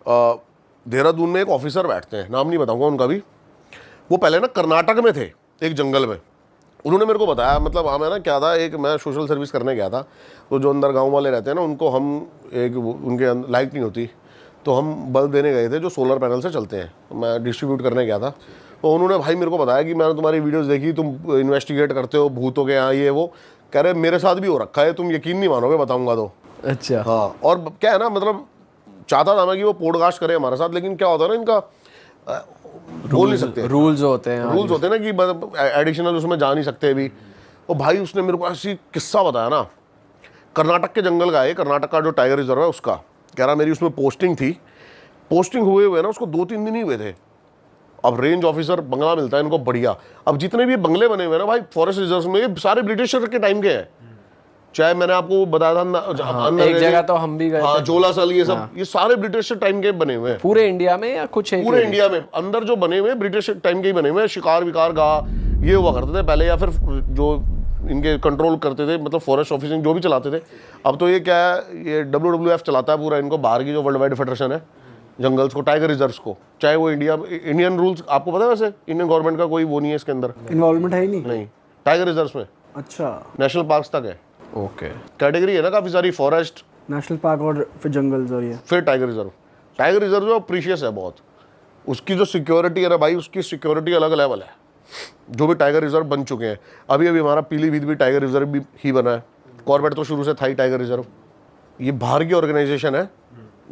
देहरादून में एक ऑफिसर बैठते हैं, नाम नहीं बताऊंगा उनका भी। वो पहले ना कर्नाटक में थे, एक जंगल में। उन्होंने मेरे को बताया, मतलब हमें ना क्या था, एक मैं सोशल सर्विस करने गया था, तो जो अंदर गांव वाले रहते हैं ना, उनको हम एक उनके लाइट नहीं होती, तो हम बल्ब देने गए थे जो सोलर पैनल से चलते हैं, तो मैं डिस्ट्रीब्यूट करने गया था। तो उन्होंने भाई मेरे को बताया कि मैंने तुम्हारी वीडियोस देखी, तुम इन्वेस्टिगेट करते हो भूतों के यहाँ, ये वो। कह रहे मेरे साथ भी हो रखा है, तुम यकीन नहीं मानोगे बताऊंगा तो। अच्छा। हाँ, और क्या है ना, मतलब चाहता था मैं कि वो पॉडकास्ट करे हमारे साथ, लेकिन क्या होता है ना, इनका बोल नहीं सकते, रूल्स होते हैं ना कि एडिशनल उसमें जा नहीं सकते भी। तो भाई उसने मेरे को ऐसी किस्सा बताया ना, कर्नाटक के जंगल का है, कर्नाटक का जो टाइगर रिजर्व है उसका। कह रहा मेरी उसमें पोस्टिंग थी, पोस्टिंग हुए ना उसको 2-3 दिन ही हुए थे। अब रेंज ऑफिसर बंगला मिलता है इनको बढ़िया। अब जितने भी बंगले बने हुए ना भाई फॉरेस्ट रिजर्व में, ये सारे ब्रिटिशर के टाइम के हैं। चाहे मैंने आपको बताया था एक जगह तो हम भी गए थे, जोलासल, ये सब ये सारे ब्रिटिश टाइम के बने हुए हैं। पूरे इंडिया में या कुछ है? पूरे इंडिया में अंदर जो बने हुए ब्रिटिश टाइम के ही बने हुए हैं। शिकार विकार गाह ये हुआ करते थे पहले, या फिर जो इनके कंट्रोल करते थे, मतलब फॉरेस्ट ऑफिसिंग जो भी चलाते थे। अब तो ये क्या है, ये WWF चलाता है पूरा इनको, बाहर की जो वर्ल्ड वाइड फेडरेशन है जंगल्स को, टाइगर रिजर्व्स को। चाहे वो इंडियन रूल्स आपको पता है, वैसे इंडियन गवर्नमेंट का कोई वो नहीं है इसके अंदर, इन्वॉल्वमेंट है ही नहीं टाइगर रिजर्व्स में। अच्छा, नेशनल पार्क्स तक है। ओके, कैटेगरी है ना काफी सारी, फॉरेस्ट, नेशनल पार्क और फिर जंगल्स और ये, फिर टाइगर रिजर्व। टाइगर रिजर्व जो प्रीशियस है बहुत, उसकी जो सिक्योरिटी है ना भाई, उसकी सिक्योरिटी अलग लेवल है। जो भी टाइगर रिजर्व बन चुके हैं, अभी हमारा पीलीभीत भी टाइगर रिजर्व भी ही बना है। कॉर्बेट तो शुरू से था ही टाइगर रिजर्व। ये बाहर की ऑर्गेनाइजेशन है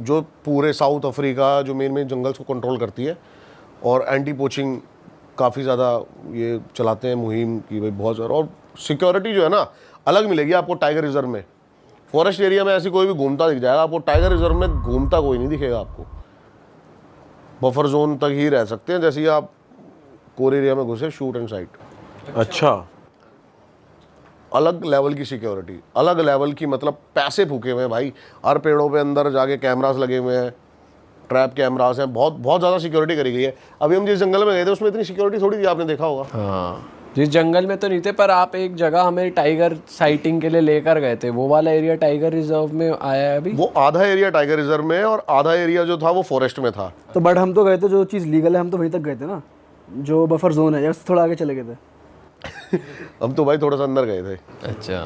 जो पूरे साउथ अफ्रीका जो मेन जंगल्स को कंट्रोल करती है, और एंटी पोचिंग काफ़ी ज़्यादा ये चलाते हैं मुहिम की भाई, बहुत ज़्यादा। और सिक्योरिटी जो है ना अलग मिलेगी आपको टाइगर रिजर्व में। फॉरेस्ट एरिया में ऐसी कोई भी घूमता दिख जाएगा आपको, टाइगर रिजर्व में घूमता कोई नहीं दिखेगा आपको। बफर जोन तक ही रह सकते हैं, जैसे ही आप कोर एरिया में घुसे शूट एंड साइट। अच्छा, अलग लेवल की सिक्योरिटी, अलग लेवल की, मतलब पैसे फूके हुए हैं भाई। हर पेड़ों पे अंदर जाके कैमरास लगे हुए हैं, ट्रैप कैमरास हैं, बहुत बहुत ज़्यादा सिक्योरिटी करी गई है। अभी हम जिस जंगल में गए थे उसमें इतनी सिक्योरिटी थोड़ी थी, आपने देखा होगा। हाँ, जिस जंगल में तो नहीं थे, पर आप एक जगह हमें टाइगर साइटिंग के लिए लेकर गए थे, वो वाला एरिया टाइगर रिजर्व में आया है अभी? वो आधा एरिया टाइगर रिजर्व में और आधा एरिया जो था वो फॉरेस्ट में था। तो बट हम तो गए थे, जो चीज़ लीगल है हम तो वहीं तक गए थे ना, जो बफर जोन है, उससे थोड़ा आगे चले गए थे। हम तो भाई थोड़ा सा अंदर गए थे। अच्छा,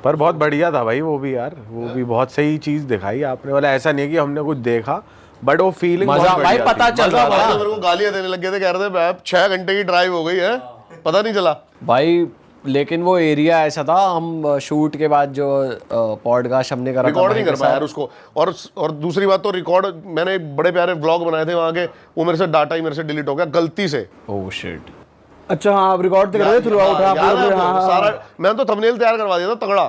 पर बहुत बढ़िया था भाई वो भी यार, वो भी बहुत सही चीज़ दिखाई आपने। वाला ऐसा नहीं है कि हमने कुछ देखा, बट वो फीलिंग मजा भाई पता चल रहा था। मेरे को गालियां देने लग गए थे, कह रहे थे 6 घंटे की ड्राइव हो गई है, पता नहीं चला भाई। लेकिन वो एरिया ऐसा था, हम शूट के बाद जो पॉडकास्ट हमने करा रिकॉर्ड नहीं कर पाया यार उसको। और दूसरी बात तो रिकॉर्ड, मैंने बड़े प्यारे व्लॉग बनाए थे वहाँ के, वो मेरे से डाटा ही मेरे से डिलीट हो गया गलती से। Oh shit. अच्छा हाँ, आप रिकॉर्ड तो कर रहे थे थ्रू आउट। सारा मैंने तो थंबनेल तैयार करवा दिया था तगड़ा,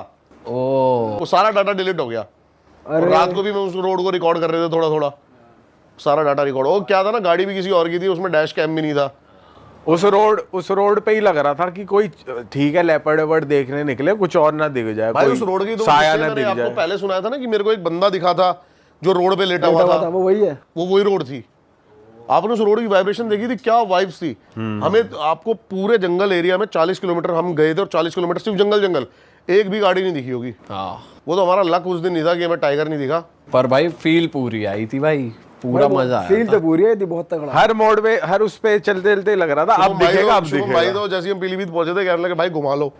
ओह वो सारा डाटा डिलीट हो गया। और रात को भी मैं उस रोड को रिकॉर्ड कर रहे थे थोड़ा थोड़ा, सारा डाटा रिकॉर्ड हो। क्या था ना, गाड़ी भी किसी और की थी, उसमें डैश कैम भी नहीं था। उस रोड पे ही लग रहा था कि कोई ठीक है लेपर्ड वेपर्ड देखने निकले, कुछ और ना दिख जाए, भाई कोई उस रोड की तो साया ना मैंने दिख आपको जाए। पहले सुनाया था ना कि मेरे को एक बंदा दिखा था जो रोड पे लेटा हुआ था, वो वही है, वो वही रोड थी। आपने उस रोड की वाइब्रेशन देखी थी, क्या वाइब्स थी। हमें आपको पूरे जंगल एरिया में 40 किलोमीटर हम गए थे, और 40 किलोमीटर सिर्फ जंगल, एक भी गाड़ी नहीं दिखी होगी। हाँ, वो तो हमारा लक उस दिन नहीं था कि हमें टाइगर नहीं दिखा। पर भाई फील पूरी आई थी भाई, पूरा मजा आया। फील तो पूरी है थी, बहुत तगड़ा। हर मोड़ पे, हर उस पे चलते चलते लग रहा था अब दिखेगा, अब दिखेगा। भाई तो जैसे हम पीलीभीत पहुंचे थे, कहने लगे भाई घुमा लो।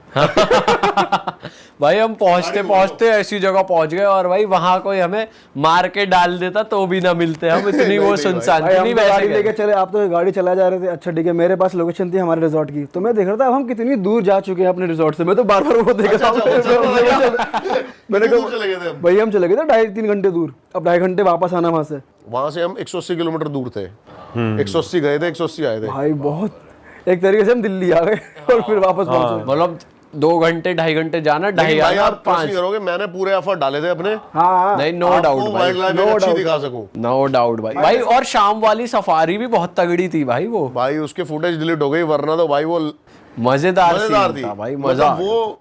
भाई हम पहुंचते पहुंचते ऐसी जगह पहुंच गए, और भाई वहां कोई हमें मार के डाल देता तो भी ना मिलते हम, इतनी वो सुनसान भाई, हम नहीं। तो वैसे गाड़ी लेके चले, आप तो गाड़ी चला जा रहे थे। अच्छा ठीक है, मेरे पास लोकेशन थी हमारे रिजॉर्ट की, तो मैं देख रहा था अब हम कितनी दूर जा चुके हैं अपने रिजॉर्ट से। मैं तो बार बार वो देख रहा था। मैंने कहा चले गए थे भाई हम चले गए थे 2.5-3 घंटे दूर, अब 2.5 घंटे वापस आना वहां से। वहां से हम 180 किलोमीटर दूर थे। 180 गए थे, 180 आए थे भाई बहुत एक तरीके से हम दिल्ली आ गए और फिर वापस पहुंचे। मतलब 2 घंटे 2.5 घंटे जाना, 2.5 भाई आना, आप ट्रस्ट 5। नहीं करोगे, मैंने पूरे एफर्ट डाले थे अपने। हाँ नहीं, नो डाउट भाई, वाइल्ड लाइफ अच्छी दिखा सकूं। नो डाउट भाई। और शाम वाली सफारी भी बहुत तगड़ी थी भाई वो। भाई उसके फुटेज डिलीट हो गई, वरना तो भाई वो मजेदार थी था भाई, मजा। मतलब वो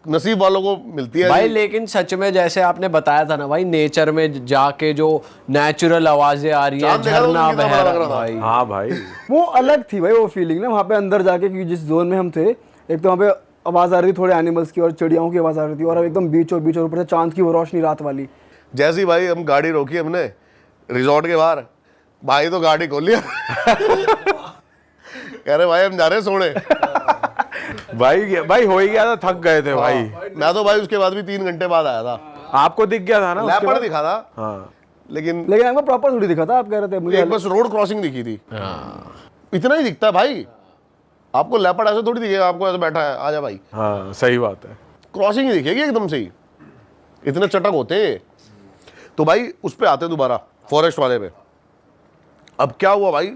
नसीब वालों को मिलती है भाई। लेकिन सच में जैसे आपने बताया था ना भाई, नेचर में जाके जो नेचुरल आवाजें आ रही है, झरना बह रहा है भाई। हाँ भाई, वो अलग थी भाई वो फीलिंग ना, वहाँ पे अंदर जाके, क्योंकि जिस जोन में हम थे, एक तो वहाँ पे आवाज आ रही थी थोड़े एनिमल्स की और चिड़ियाओं की आवाज आ रही थी, और एकदम बीचों बीच और ऊपर से चांद की वो रोशनी रात वाली। जैसी भाई हम गाड़ी रोकी हमने, रिजॉर्ट के बाहर भाई तो गाड़ी खोल लिया कह रहे भाई हम जा रहे हैं सोने। भाई हो ही गया था, थक गए थे भाई। मैं तो भाई उसके बाद भी 3 घंटे बाद आया था। आपको दिख गया था ना उसके लेपर्ड बाद? दिखा था हाँ लेकिन हमको प्रॉपर थोड़ी दिखा था, आप कह रहे थे मुझे एक बस रोड क्रॉसिंग दिखी थी, इतना ही दिखता है भाई। आपको लेपर्ड ऐसे थोड़ी दिखेगा, आपको ऐसे बैठा है आजा भाई, हाँ सही बात है। क्रॉसिंग ही दिखेगी एकदम से ही, इतने चटक होते हैं। तो भाई उस पे आते हैं दोबारा, फॉरेस्ट वाले पे। अब क्या हुआ भाई,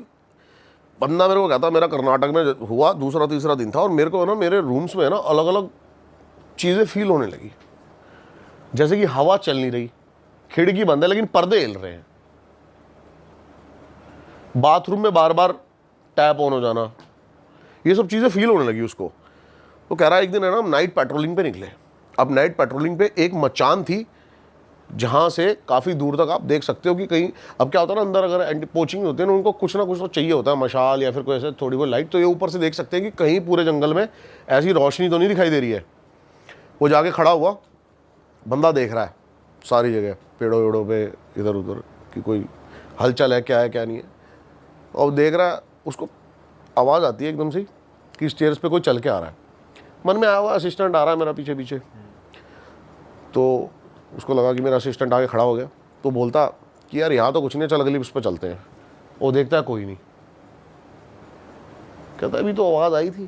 बंदा मेरे को कहता मेरा कर्नाटक में हुआ, दूसरा तीसरा दिन था, और मेरे को ना मेरे रूम्स में ना अलग अलग चीज़ें फील होने लगी, जैसे कि हवा चल नहीं रही, खिड़की बंद है लेकिन पर्दे हिल रहे हैं, बाथरूम में बार बार टैप ऑन हो जाना, ये सब चीज़ें फील होने लगी उसको। तो कह रहा है एक दिन है ना हम नाइट पेट्रोलिंग पे निकले। अब नाइट पेट्रोलिंग पे एक मचान थी जहाँ से काफ़ी दूर तक आप देख सकते हो कि कहीं, अब क्या होता है ना अंदर अगर एंटी पोचिंग होते हैं ना, उनको कुछ ना कुछ तो चाहिए होता है, मशाल या फिर कोई ऐसे थोड़ी बहुत लाइट, तो ये ऊपर से देख सकते हैं कि कहीं पूरे जंगल में ऐसी रोशनी तो नहीं दिखाई दे रही है। वो जाके खड़ा हुआ, बंदा देख रहा है सारी जगह पेड़ों वेड़ों पे इधर उधर कि कोई हलचल है क्या नहीं है, और देख रहा है। उसको आवाज़ आती है एकदम से कि स्टेयर्स पे कोई चल के आ रहा है। मन में आया हुआ असिस्टेंट आ रहा है मेरा पीछे पीछे, तो उसको लगा कि मेरा असिस्टेंट आके खड़ा हो गया, तो बोलता कि यार यहाँ तो कुछ नहीं, चल अगली उस पर चलते हैं। वो देखता है कोई नहीं, कहता अभी तो आवाज़ आई थी,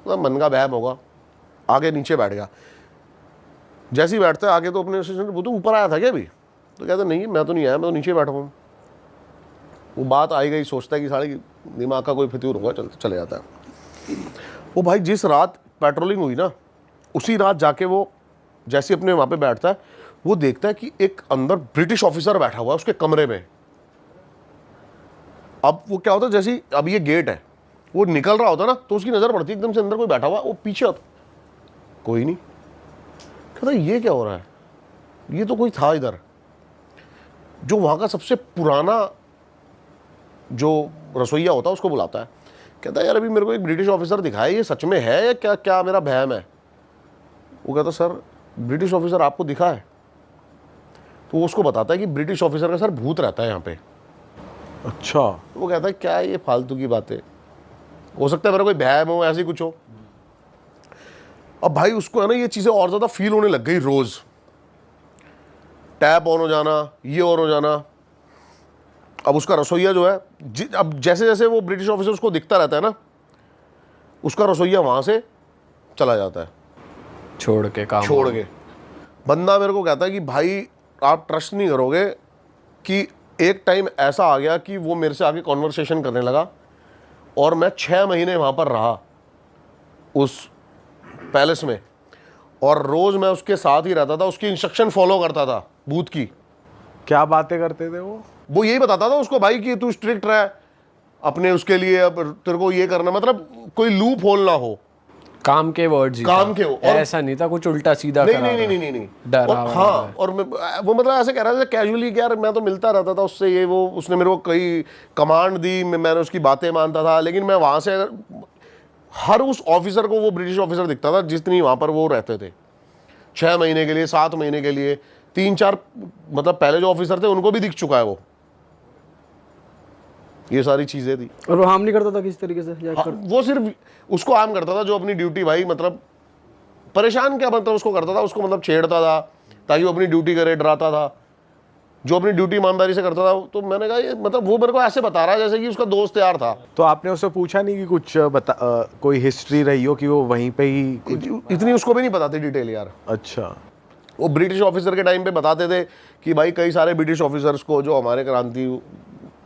तो मन का बहम होगा, आगे नीचे बैठ गया। जैसे ही बैठता है आगे, तो अपने असिस्टेंट वो तो ऊपर आया था क्या अभी, तो कहता नहीं मैं तो नहीं आया, मैं तो नीचे बैठा हूँ। वो बात आई गई, सोचता है कि साढ़े दिमाग का कोई फितूर होगा, चले जाता है। वो भाई जिस रात पेट्रोलिंग हुई ना, उसी रात जाके वो जैसे अपने वहाँ पे बैठता है, वो देखता है कि एक अंदर ब्रिटिश ऑफिसर बैठा हुआ है उसके कमरे में। अब वो क्या होता है, जैसे अब ये गेट है, वो निकल रहा होता है ना, तो उसकी नज़र पड़ती है एकदम से अंदर कोई बैठा हुआ, वो पीछे आता, कोई नहीं। कहता ये क्या हो रहा है, ये तो कोई था इधर। जो वहाँ का सबसे पुराना जो रसोइया होता है उसको बुलाता है, कहता है यार अभी मेरे को एक ब्रिटिश ऑफिसर दिखाया, ये सच में है या क्या मेरा वहम है। वो कहता सर ब्रिटिश ऑफिसर आपको दिखा है, तो वो उसको बताता है कि ब्रिटिश ऑफिसर का सर भूत रहता है यहाँ पे। अच्छा। वो कहता है क्या ये फालतू की बातें, हो सकता है मेरा कोई वहम हो, ऐसी कुछ हो। अब भाई उसको है ना ये चीज़ें और ज़्यादा फील होने लग गई, रोज़ टैप ऑन हो जाना, ये ऑन हो जाना। अब उसका रसोइया जो है, अब जैसे जैसे वो ब्रिटिश ऑफिसर उसको दिखता रहता है ना, उसका रसोइया वहाँ से चला जाता है, छोड़ के। बंदा मेरे को कहता है कि भाई आप ट्रस्ट नहीं करोगे कि एक टाइम ऐसा आ गया कि वो मेरे से आगे कॉन्वर्सेशन करने लगा, और मैं 6 महीने वहाँ पर रहा उस पैलेस में, और रोज़ मैं उसके साथ ही रहता था, उसकी इंस्ट्रक्शन फॉलो करता था भूत की। क्या बातें करते थे वो यही बताता था उसको भाई कि तू स्ट्रिक्ट रह अपने उसके लिए, अब तेरे को ये करना, मतलब कोई लूप होल ना हो, काम के वर्ड्स, काम के हो, और ऐसा नहीं था कुछ उल्टा सीधा नहीं करा नहीं रहा। नहीं नहीं डरा और हुआ हाँ, और वो मतलब ऐसे कह रहा था कैजुअली कि यार मैं तो मिलता रहता था उससे, ये वो उसने मेरे को कई कमांड दी, मैंने उसकी बातें मानता था, लेकिन मैं वहाँ से हर उस ऑफिसर को वो ब्रिटिश ऑफिसर दिखता था जितनी वहाँ पर वो रहते थे, 6 महीने के लिए, 7 महीने के लिए, 3-4 मतलब पहले जो ऑफिसर थे उनको भी दिख चुका है वो, ये सारी चीज़ें थी। और वो हार्म नहीं करता था किसी तरीके से वो सिर्फ उसको आम करता था जो अपनी ड्यूटी, भाई मतलब परेशान क्या मतलब उसको करता था, उसको मतलब छेड़ता था ताकि वो अपनी ड्यूटी करे, डराता था, जो अपनी ड्यूटी ईमानदारी से करता था। तो मैंने कहा ये मतलब वो मेरे को ऐसे बता रहा है जैसे कि उसका दोस्त यार था। तो आपने उससे पूछा नहीं कि कुछ कोई हिस्ट्री रही हो कि वो वहीं पे ही इतनी उसको भी नहीं पता थी डिटेल यार। अच्छा। वो ब्रिटिश ऑफिसर के टाइम पे बताते थे कि भाई कई सारे ब्रिटिश ऑफिसर्स को जो हमारे क्रांति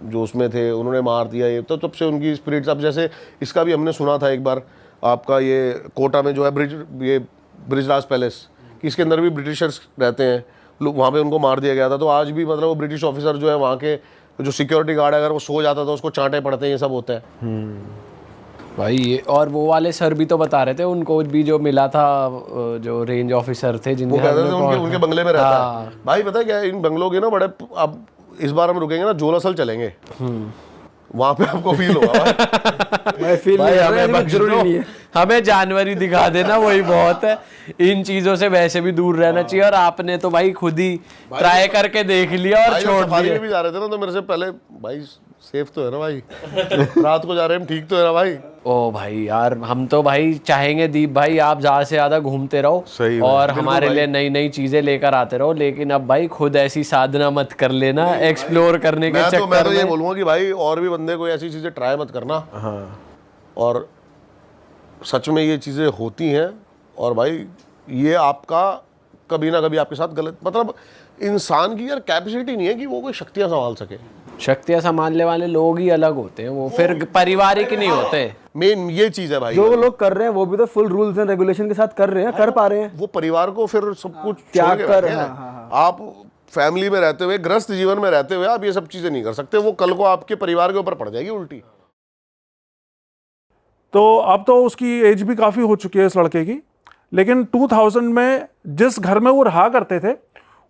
जो उसमें थे उन्होंने मार दिया, ये तो तब से उनकी स्पिरिट्स। अब जैसे इसका भी हमने सुना था एक बार, आपका ये कोटा में जो है ब्रिजराज पैलेस, कि इसके अंदर भी ब्रिटिशर्स रहते हैं, लोग वहाँ पे उनको मार दिया गया था। तो आज भी मतलब वो ब्रिटिश ऑफिसर जो है वहाँ के जो सिक्योरिटी गार्ड है, अगर वो सो जाता था उसको चांटे पड़ते हैं, ये सब होता है भाई। ये और वो वाले सर भी तो बता रहे थे उनको भी जो मिला था, जो रेंज ऑफिसर थे वो कहते थे उनके बंगले में रहता हाँ। है। भाई पता है क्या, इन बंगलों के ना बड़े, अब इस बार हम रुकेंगे ना, जोलासल चलेंगे, वहाँ पे आपको फील होगा मैं फील नहीं, जरूरी नहीं है। हमें जानवरी दिखा देना वही बहुत है। इन चीजों से वैसे भी दूर रहना चाहिए। और आपने तो भाई खुद ही ट्राई करके देख लिया और भाई छोड़ सफारी दिया। में भी जा रहे थे ना, तो मेरे से पहले भाई सेफ तो है ना भाई, रात को जा रहे हैं हम, ठीक तो है ना भाई। ओ भाई यार, हम तो भाई चाहेंगे दीप भाई आप ज्यादा से ज्यादा घूमते रहो सही है, और हमारे लिए नई नई चीजें लेकर आते रहो, लेकिन अब भाई खुद ऐसी साधना मत कर लेना एक्सप्लोर करने के मैं चक्कर तो ये में। बोलूंगा कि भाई और भी बंदे कोई ऐसी चीजें ट्राई मत करना। और सच में ये चीजें होती हैं, और भाई ये आपका कभी ना कभी आपके साथ गलत, मतलब इंसान की यार कैपेसिटी नहीं है कि वो कोई शक्तियां संभाल सके। शक्तियां संभालने वाले लोग ही अलग होते हैं, वो फिर पारिवारिक नहीं होते। मेन ये चीज है भाई, जो लोग कर रहे हैं वो भी तो फुल रूल्स एंड रेगुलेशन के साथ कर रहे हैं, कर पा रहे हैं। वो परिवार को फिर सब कुछ त्याग छोड़ के कर, बैठे हैं। आप फैमिली में रहते हुए, ग्रस्त जीवन में रहते हुए आप ये सब चीजें नहीं कर सकते, वो कल को आपके परिवार के ऊपर पड़ जाएगी उल्टी। तो अब तो उसकी एज भी काफ़ी हो चुकी है इस लड़के की, लेकिन 2000 में जिस घर में वो रहा करते थे,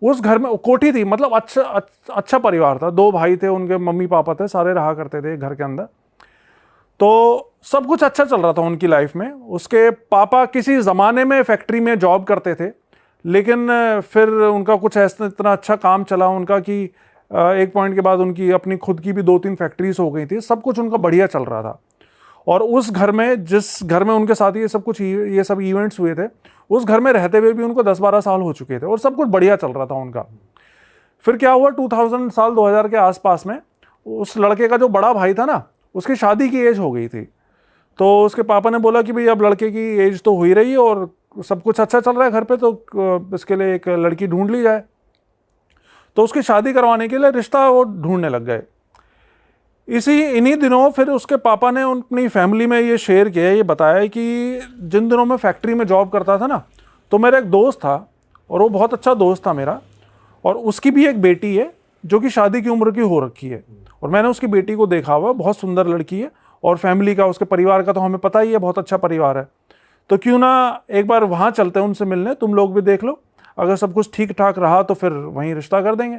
उस घर में कोठी थी, मतलब अच्छा परिवार था, 2 भाई थे, उनके मम्मी पापा थे, सारे रहा करते थे घर के अंदर। तो सब कुछ अच्छा चल रहा था उनकी लाइफ में। उसके पापा किसी ज़माने में फैक्ट्री में जॉब करते थे, लेकिन फिर उनका कुछ ऐसा इतना अच्छा काम चला उनका कि एक पॉइंट के बाद उनकी अपनी खुद की भी 2-3 फैक्ट्रीज हो गई थी, सब कुछ उनका बढ़िया चल रहा था। और उस घर में, जिस घर में उनके साथ ये सब इवेंट्स हुए थे, उस घर में रहते हुए भी उनको 10-12 साल हो चुके थे और सब कुछ बढ़िया चल रहा था उनका। फिर क्या हुआ, 2000 के आसपास में उस लड़के का जो बड़ा भाई था ना, उसकी शादी की एज हो गई थी। तो उसके पापा ने बोला कि भाई अब लड़के की एज तो हो ही रही है और सब कुछ अच्छा चल रहा है घर पे, तो इसके लिए एक लड़की ढूंढ ली जाए। तो उसकी शादी करवाने के लिए रिश्ता वो ढूंढने लग गए। इन्हीं दिनों फिर उसके पापा ने अपनी फैमिली में ये शेयर किया, ये बताया कि जिन दिनों मैं फैक्ट्री में जॉब करता था ना, तो मेरा एक दोस्त था और वो बहुत अच्छा दोस्त था मेरा, और उसकी भी एक बेटी है जो कि शादी की उम्र की हो रखी है, और मैंने उसकी बेटी को देखा हुआ, बहुत सुंदर लड़की है, और फैमिली का, उसके परिवार का तो हमें पता ही है, बहुत अच्छा परिवार है। तो क्यों ना एक बार वहाँ चलते हैं उनसे मिलने, तुम लोग भी देख लो, अगर सब कुछ ठीक ठाक रहा तो फिर वहीं रिश्ता कर देंगे।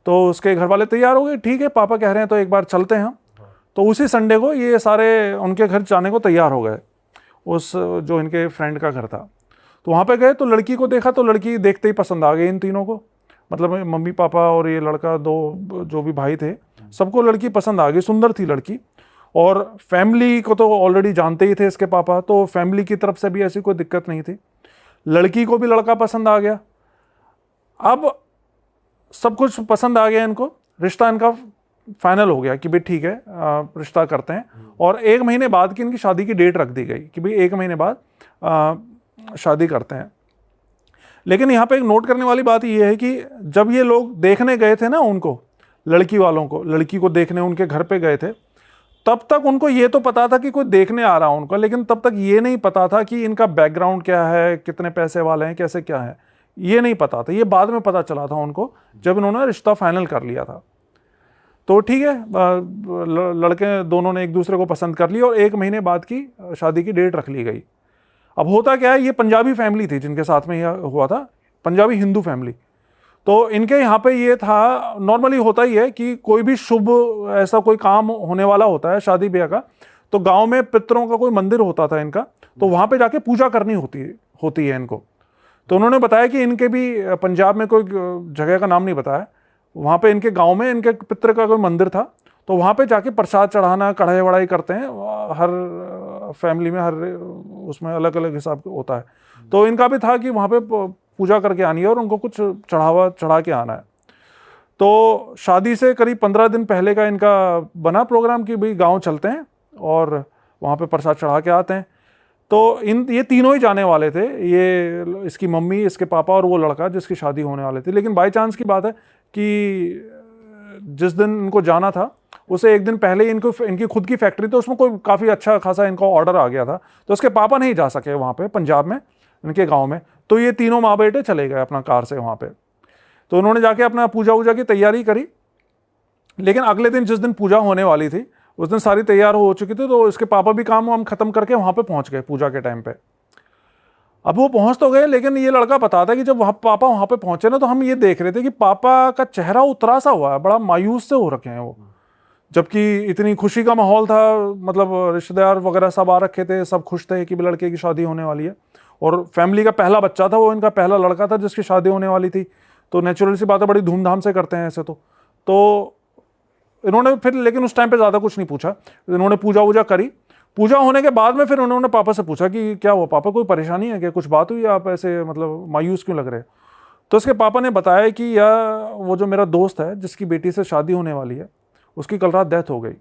तो उसके घर वाले तैयार हो गए, ठीक है पापा कह रहे हैं तो एक बार चलते हैं हम। तो उसी संडे को ये सारे उनके घर जाने को तैयार हो गए, उस जो इनके फ्रेंड का घर था। तो वहाँ पे गए तो लड़की को देखा, तो लड़की देखते ही पसंद आ गई इन तीनों को, मतलब मम्मी पापा और ये लड़का, 2 जो भी भाई थे, सबको लड़की पसंद आ गई, सुंदर थी लड़की। और फैमिली को तो ऑलरेडी जानते ही थे इसके पापा, तो फैमिली की तरफ से भी ऐसी कोई दिक्कत नहीं थी। लड़की को भी लड़का पसंद आ गया। अब सब कुछ पसंद आ गया इनको, रिश्ता इनका फाइनल हो गया कि भाई ठीक है रिश्ता करते हैं। और 1 महीने बाद की इनकी शादी की डेट रख दी गई कि भाई 1 महीने बाद शादी करते हैं। लेकिन यहाँ पे एक नोट करने वाली बात ये है कि जब ये लोग देखने गए थे ना उनको, लड़की वालों को, लड़की को देखने उनके घर पे गए थे, तब तक उनको ये तो पता था कि कोई देखने आ रहा है उनको, लेकिन तब तक ये नहीं पता था कि इनका बैकग्राउंड क्या है, कितने पैसे वाले हैं, कैसे क्या है, ये नहीं पता था। ये बाद में पता चला था उनको जब इन्होंने रिश्ता फाइनल कर लिया था। तो ठीक है, लड़के दोनों ने एक दूसरे को पसंद कर लिया और 1 महीने बाद की शादी की डेट रख ली गई। अब होता क्या है, ये पंजाबी फैमिली थी जिनके साथ में यह हुआ था, पंजाबी हिंदू फैमिली। तो इनके यहाँ पे ये था, नॉर्मली होता ही है कि कोई भी शुभ ऐसा कोई काम होने वाला होता है शादी ब्याह का, तो गांव में पितरों का कोई मंदिर होता था इनका, तो वहाँ पे जाके पूजा करनी होती है इनको। तो उन्होंने बताया कि इनके भी पंजाब में कोई जगह का नाम नहीं बताया, वहाँ पे इनके गांव में इनके पितर का कोई मंदिर था, तो वहाँ पे जाके प्रसाद चढ़ाना, कढ़ाई वढ़ाई करते हैं, हर फैमिली में हर उसमें अलग अलग हिसाब होता है। तो इनका भी था कि वहाँ पे पूजा करके आनी है और उनको कुछ चढ़ा के आना है। तो शादी से करीब 15 दिन पहले का इनका बना प्रोग्राम कि भाई गाँव चलते हैं और वहाँ पे प्रसाद चढ़ा के आते हैं। तो ये तीनों ही जाने वाले थे, ये इसकी मम्मी, इसके पापा और वो लड़का जिसकी शादी होने वाले थे। लेकिन बाई चांस की बात है कि जिस दिन इनको जाना था उसे 1 दिन पहले इनकी खुद की फैक्ट्री, तो उसमें कोई काफ़ी अच्छा खासा इनका ऑर्डर आ गया था, तो उसके पापा नहीं जा सके वहाँ पे पंजाब में इनके गाँव में। तो ये तीनों माँ बेटे चले गए अपना कार से वहाँ पे। तो उन्होंने जाके अपना पूजा वूजा की तैयारी करी, लेकिन अगले दिन जिस दिन पूजा होने वाली थी उस दिन सारी तैयार हो चुकी थी, तो इसके पापा भी काम वाम खत्म करके वहाँ पे पहुँच गए पूजा के टाइम पे। अब वो पहुँच तो गए, लेकिन ये लड़का बताता कि जब पापा वहाँ पे पहुँचे ना, तो हम ये देख रहे थे कि पापा का चेहरा उतरा सा हुआ है, बड़ा मायूस से हो रखे हैं वो। जबकि इतनी खुशी का माहौल था, मतलब रिश्तेदार वगैरह सब आ रखे थे, सब खुश थे कि लड़के की शादी होने वाली है, और फैमिली का पहला बच्चा था, वो इनका पहला लड़का था जिसकी शादी होने वाली थी। तो नेचुरल सी बात है, बड़ी धूमधाम से करते हैं ऐसे तो इन्होंने फिर, लेकिन उस टाइम पे ज़्यादा कुछ नहीं पूछा, इन्होंने पूजा वूजा करी। पूजा होने के बाद में फिर उन्होंने पापा से पूछा कि क्या हुआ पापा, कोई परेशानी है क्या, कुछ बात हुई, आप ऐसे मतलब मायूस क्यों लग रहे हैं। तो इसके पापा ने बताया कि यार वो जो मेरा दोस्त है जिसकी बेटी से शादी होने वाली है, उसकी कल रात डेथ हो गई।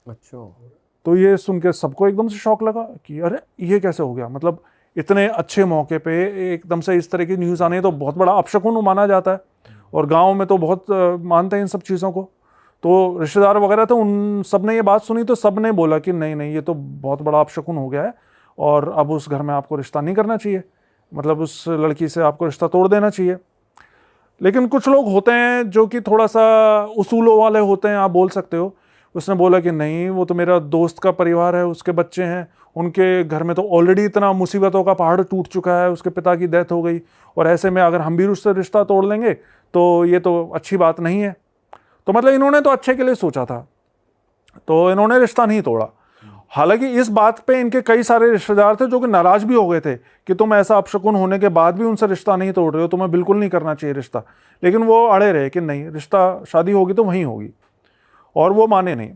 अच्छा। तो ये सुन के सबको एकदम से शौक लगा कि अरे ये कैसे हो गया, मतलब इतने अच्छे मौके पे एकदम से इस तरह की न्यूज़ आने तो बहुत बड़ा अपशकुन माना जाता है, और गांव में तो बहुत मानते हैं इन सब चीज़ों को। तो रिश्तेदार वगैरह थे, उन सब ने ये बात सुनी तो सब ने बोला कि नहीं नहीं, ये तो बहुत बड़ा अपशकुन हो गया है, और अब उस घर में आपको रिश्ता नहीं करना चाहिए, मतलब उस लड़की से आपको रिश्ता तोड़ देना चाहिए। लेकिन कुछ लोग होते हैं जो कि थोड़ा सा उसूलों वाले होते हैं, आप बोल सकते हो। उसने बोला कि नहीं, वो तो मेरा दोस्त का परिवार है, उसके बच्चे हैं, उनके घर में तो ऑलरेडी इतना मुसीबतों का पहाड़ टूट चुका है, उसके पिता की डेथ हो गई, और ऐसे में अगर हम भी उससे रिश्ता तोड़ लेंगे तो ये तो अच्छी बात नहीं है। तो मतलब इन्होंने तो अच्छे के लिए सोचा था, तो इन्होंने रिश्ता नहीं तोड़ा। हालांकि इस बात पे इनके कई सारे रिश्तेदार थे जो कि नाराज भी हो गए थे कि तुम ऐसा अपशकुन होने के बाद भी उनसे रिश्ता नहीं तोड़ रहे हो, तुम्हें बिल्कुल नहीं करना चाहिए रिश्ता। लेकिन वो अड़े रहे कि नहीं, रिश्ता शादी होगी तो वहीं होगी, और वो माने नहीं।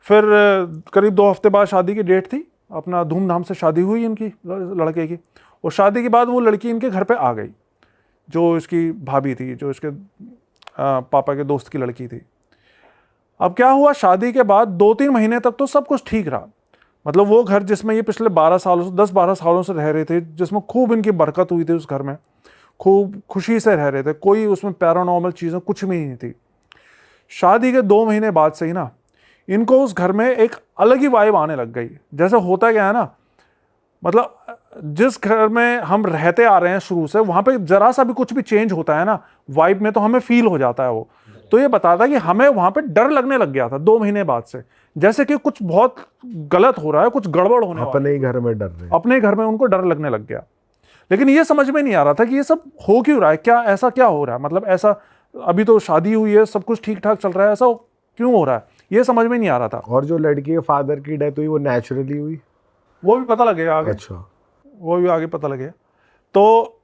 फिर करीब 2 हफ्ते बाद शादी की डेट थी, अपना धूमधाम से शादी हुई इनकी लड़के की, और शादी के बाद वो लड़की इनके घर पे आ गई, जो इसकी भाभी थी, जो इसके पापा के दोस्त की लड़की थी। अब क्या हुआ, शादी के बाद 2-3 महीने तक तो सब कुछ ठीक रहा, मतलब वो घर जिसमें ये पिछले 10-12 सालों से रह रहे थे, जिसमें खूब इनकी बरकत हुई थी, उस घर में खूब खुशी से रह रहे थे, कोई उसमें पैरानॉर्मल चीज़ें कुछ भी नहीं थी। शादी के 2 महीने बाद से ही ना इनको उस घर में एक अलग ही वाइब आने लग गई। जैसे होता क्या है ना, मतलब जिस घर में हम रहते आ रहे हैं शुरू से, वहाँ पे जरा सा भी कुछ भी चेंज होता है ना वाइब में, तो हमें फील हो जाता है वो। तो ये बताता है कि हमें वहाँ पे डर लगने लग गया था 2 महीने बाद से, जैसे कि कुछ बहुत गलत हो रहा है, कुछ गड़बड़ होने वाला है। अपने ही घर में डर रहे, अपने घर में उनको डर लगने लग गया। लेकिन ये समझ में नहीं आ रहा था कि ये सब हो क्यों रहा है, क्या ऐसा क्या हो रहा है, मतलब ऐसा अभी तो शादी हुई है, सब कुछ ठीक ठाक चल रहा है, ऐसा क्यों हो रहा है, ये समझ में नहीं आ रहा था। और जो लड़की के फादर की डेथ हुई वो नेचुरली हुई, वो भी पता लगेगा आगे। अच्छा, वो भी आगे पता लगेगा। तो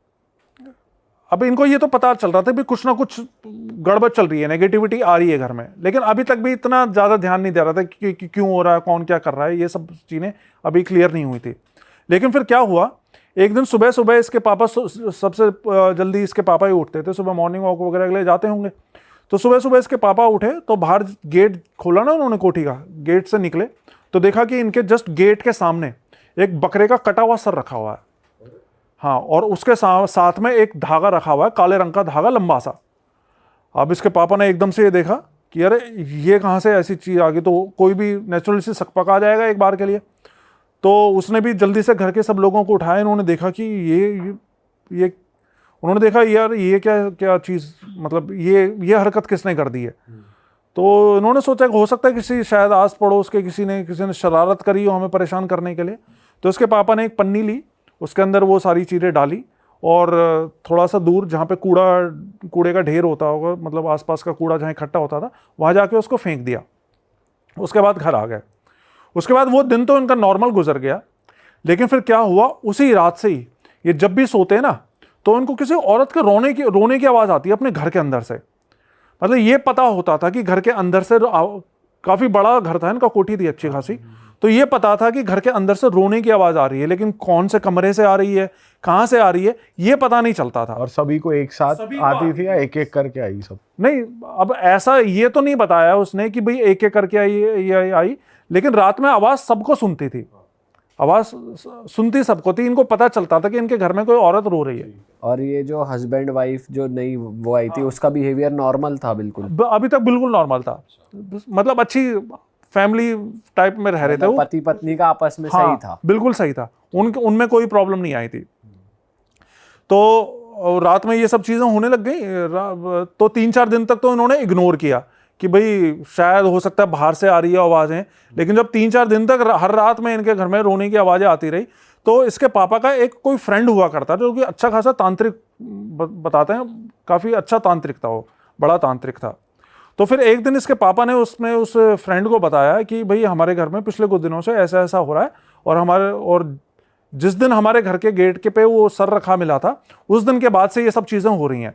अब इनको ये तो पता चल रहा था कि कुछ ना कुछ गड़बड़ चल रही है, नेगेटिविटी आ रही है घर में, लेकिन अभी तक भी इतना ज़्यादा ध्यान नहीं दे रहा था कि क्यों हो रहा है, कौन क्या कर रहा है, ये सब चीज़ें अभी क्लियर नहीं हुई थी। लेकिन फिर क्या हुआ, एक दिन सुबह सुबह इसके पापा, सबसे जल्दी इसके पापा ही उठते थे, सुबह मॉर्निंग वॉक वगैरह के लिए जाते होंगे। तो सुबह सुबह इसके पापा उठे तो बाहर गेट खोला ना उन्होंने कोठी का, गेट से निकले तो देखा कि इनके जस्ट गेट के सामने एक बकरे का कटा हुआ सर रखा हुआ है, हाँ, और उसके साथ में एक धागा रखा हुआ है, काले रंग का धागा लंबा सा। अब इसके पापा ने एकदम से ये देखा कि अरे ये कहाँ से ऐसी चीज़ आ गई, तो कोई भी नेचुरल से सकपक आ जाएगा एक बार के लिए। तो उसने भी जल्दी से घर के सब लोगों को उठाया, इन्होंने देखा कि ये उन्होंने देखा यार ये क्या चीज़, मतलब ये हरकत किसने कर दी है। तो इन्होंने सोचा कि हो सकता है किसी शायद आस पड़ोस के किसी ने शरारत करी हो हमें परेशान करने के लिए। तो इसके पापा ने एक पन्नी ली, उसके अंदर वो सारी चीज़ें डाली, और थोड़ा सा दूर जहाँ पे कूड़े का ढेर होता होगा, मतलब आसपास का कूड़ा जहाँ इकट्ठा होता था, वहाँ जाके उसको फेंक दिया। उसके बाद घर आ गए। उसके बाद वो दिन तो इनका नॉर्मल गुजर गया। लेकिन फिर क्या हुआ, उसी रात से ही ये जब भी सोते हैं ना, तो इनको किसी औरत के रोने की आवाज़ आती है अपने घर के अंदर से। मतलब ये पता होता था कि घर के अंदर से, काफ़ी बड़ा घर था इनका, कोठी थी अच्छी खासी, तो ये पता था कि घर के अंदर से रोने की आवाज़ आ रही है, लेकिन कौन से कमरे से आ रही है, कहाँ से आ रही है, ये पता नहीं चलता था। और सभी को एक साथ आती थी या एक एक करके आई सब? नहीं, अब ऐसा ये तो नहीं बताया उसने कि भाई एक एक करके आई, लेकिन रात में आवाज़ सबको सुनती थी, आवाज़ सुनती सबको थी। इनको पता चलता था कि इनके घर में कोई औरत रो रही है। और ये जो हस्बैंड वाइफ जो नई वो आई थी, उसका बिहेवियर नॉर्मल था बिल्कुल? अभी तक बिल्कुल नॉर्मल था, मतलब अच्छी फैमिली टाइप में रह रहे थे वो, पति पत्नी का आपस में हाँ, सही था, बिल्कुल सही था, उनमें कोई प्रॉब्लम नहीं आई थी। तो रात में ये सब चीज़ें होने लग गई। तो 3-4 दिन तक तो इन्होंने इग्नोर किया कि भाई शायद हो सकता है बाहर से आ रही है आवाज़ें। लेकिन जब 3-4 दिन तक हर रात में इनके घर में रोने की आवाज़ें आती रही, तो इसके पापा का एक कोई फ्रेंड हुआ करता जो कि अच्छा खासा तांत्रिक, बताते हैं काफ़ी अच्छा तांत्रिक था, वो बड़ा तांत्रिक था। तो फिर एक दिन इसके पापा ने उसमें उस फ्रेंड को बताया कि भाई हमारे घर में पिछले कुछ दिनों से ऐसा ऐसा हो रहा है, और जिस दिन हमारे घर के गेट के पे वो सर रखा मिला था उस दिन के बाद से ये सब चीज़ें हो रही हैं।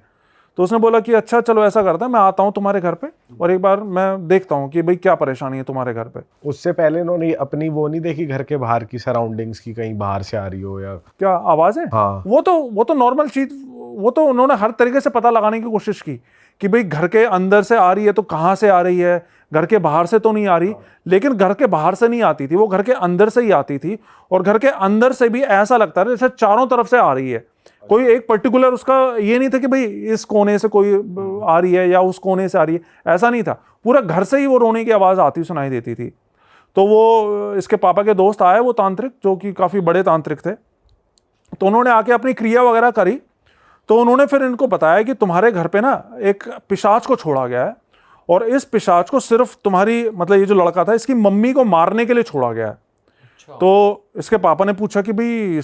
तो उसने बोला कि अच्छा चलो ऐसा करता है, मैं आता हूँ तुम्हारे घर पे और एक बार मैं देखता हूँ कि भाई क्या परेशानी है तुम्हारे घर पे। उससे पहले इन्होंने अपनी वो नहीं देखी घर के बाहर की सराउंडिंग्स की, कहीं बाहर से आ रही हो या क्या आवाज़ है? हाँ। वो तो नॉर्मल चीज़, वो तो उन्होंने हर तरीके से पता लगाने की कोशिश की कि भाई घर के अंदर से आ रही है तो कहाँ से आ रही है, घर के बाहर से तो नहीं आ रही। लेकिन घर के बाहर से नहीं आती थी, वो घर के अंदर से ही आती थी, और घर के अंदर से भी ऐसा लगता है जैसे चारों तरफ से आ रही है। कोई एक पर्टिकुलर उसका ये नहीं था कि भाई इस कोने से कोई आ रही है या उस कोने से आ रही है, ऐसा नहीं था। पूरा घर से ही वो रोने की आवाज़ आती सुनाई देती थी। तो वो इसके पापा के दोस्त आए, वो तांत्रिक, जो कि काफ़ी बड़े तांत्रिक थे। तो उन्होंने आके अपनी क्रिया वगैरह करी। तो उन्होंने फिर इनको बताया कि तुम्हारे घर पे ना एक पिशाच को छोड़ा गया है, और इस पिशाच को सिर्फ तुम्हारी, मतलब ये जो लड़का था, इसकी मम्मी को मारने के लिए छोड़ा गया है। तो इसके पापा ने पूछा कि भाई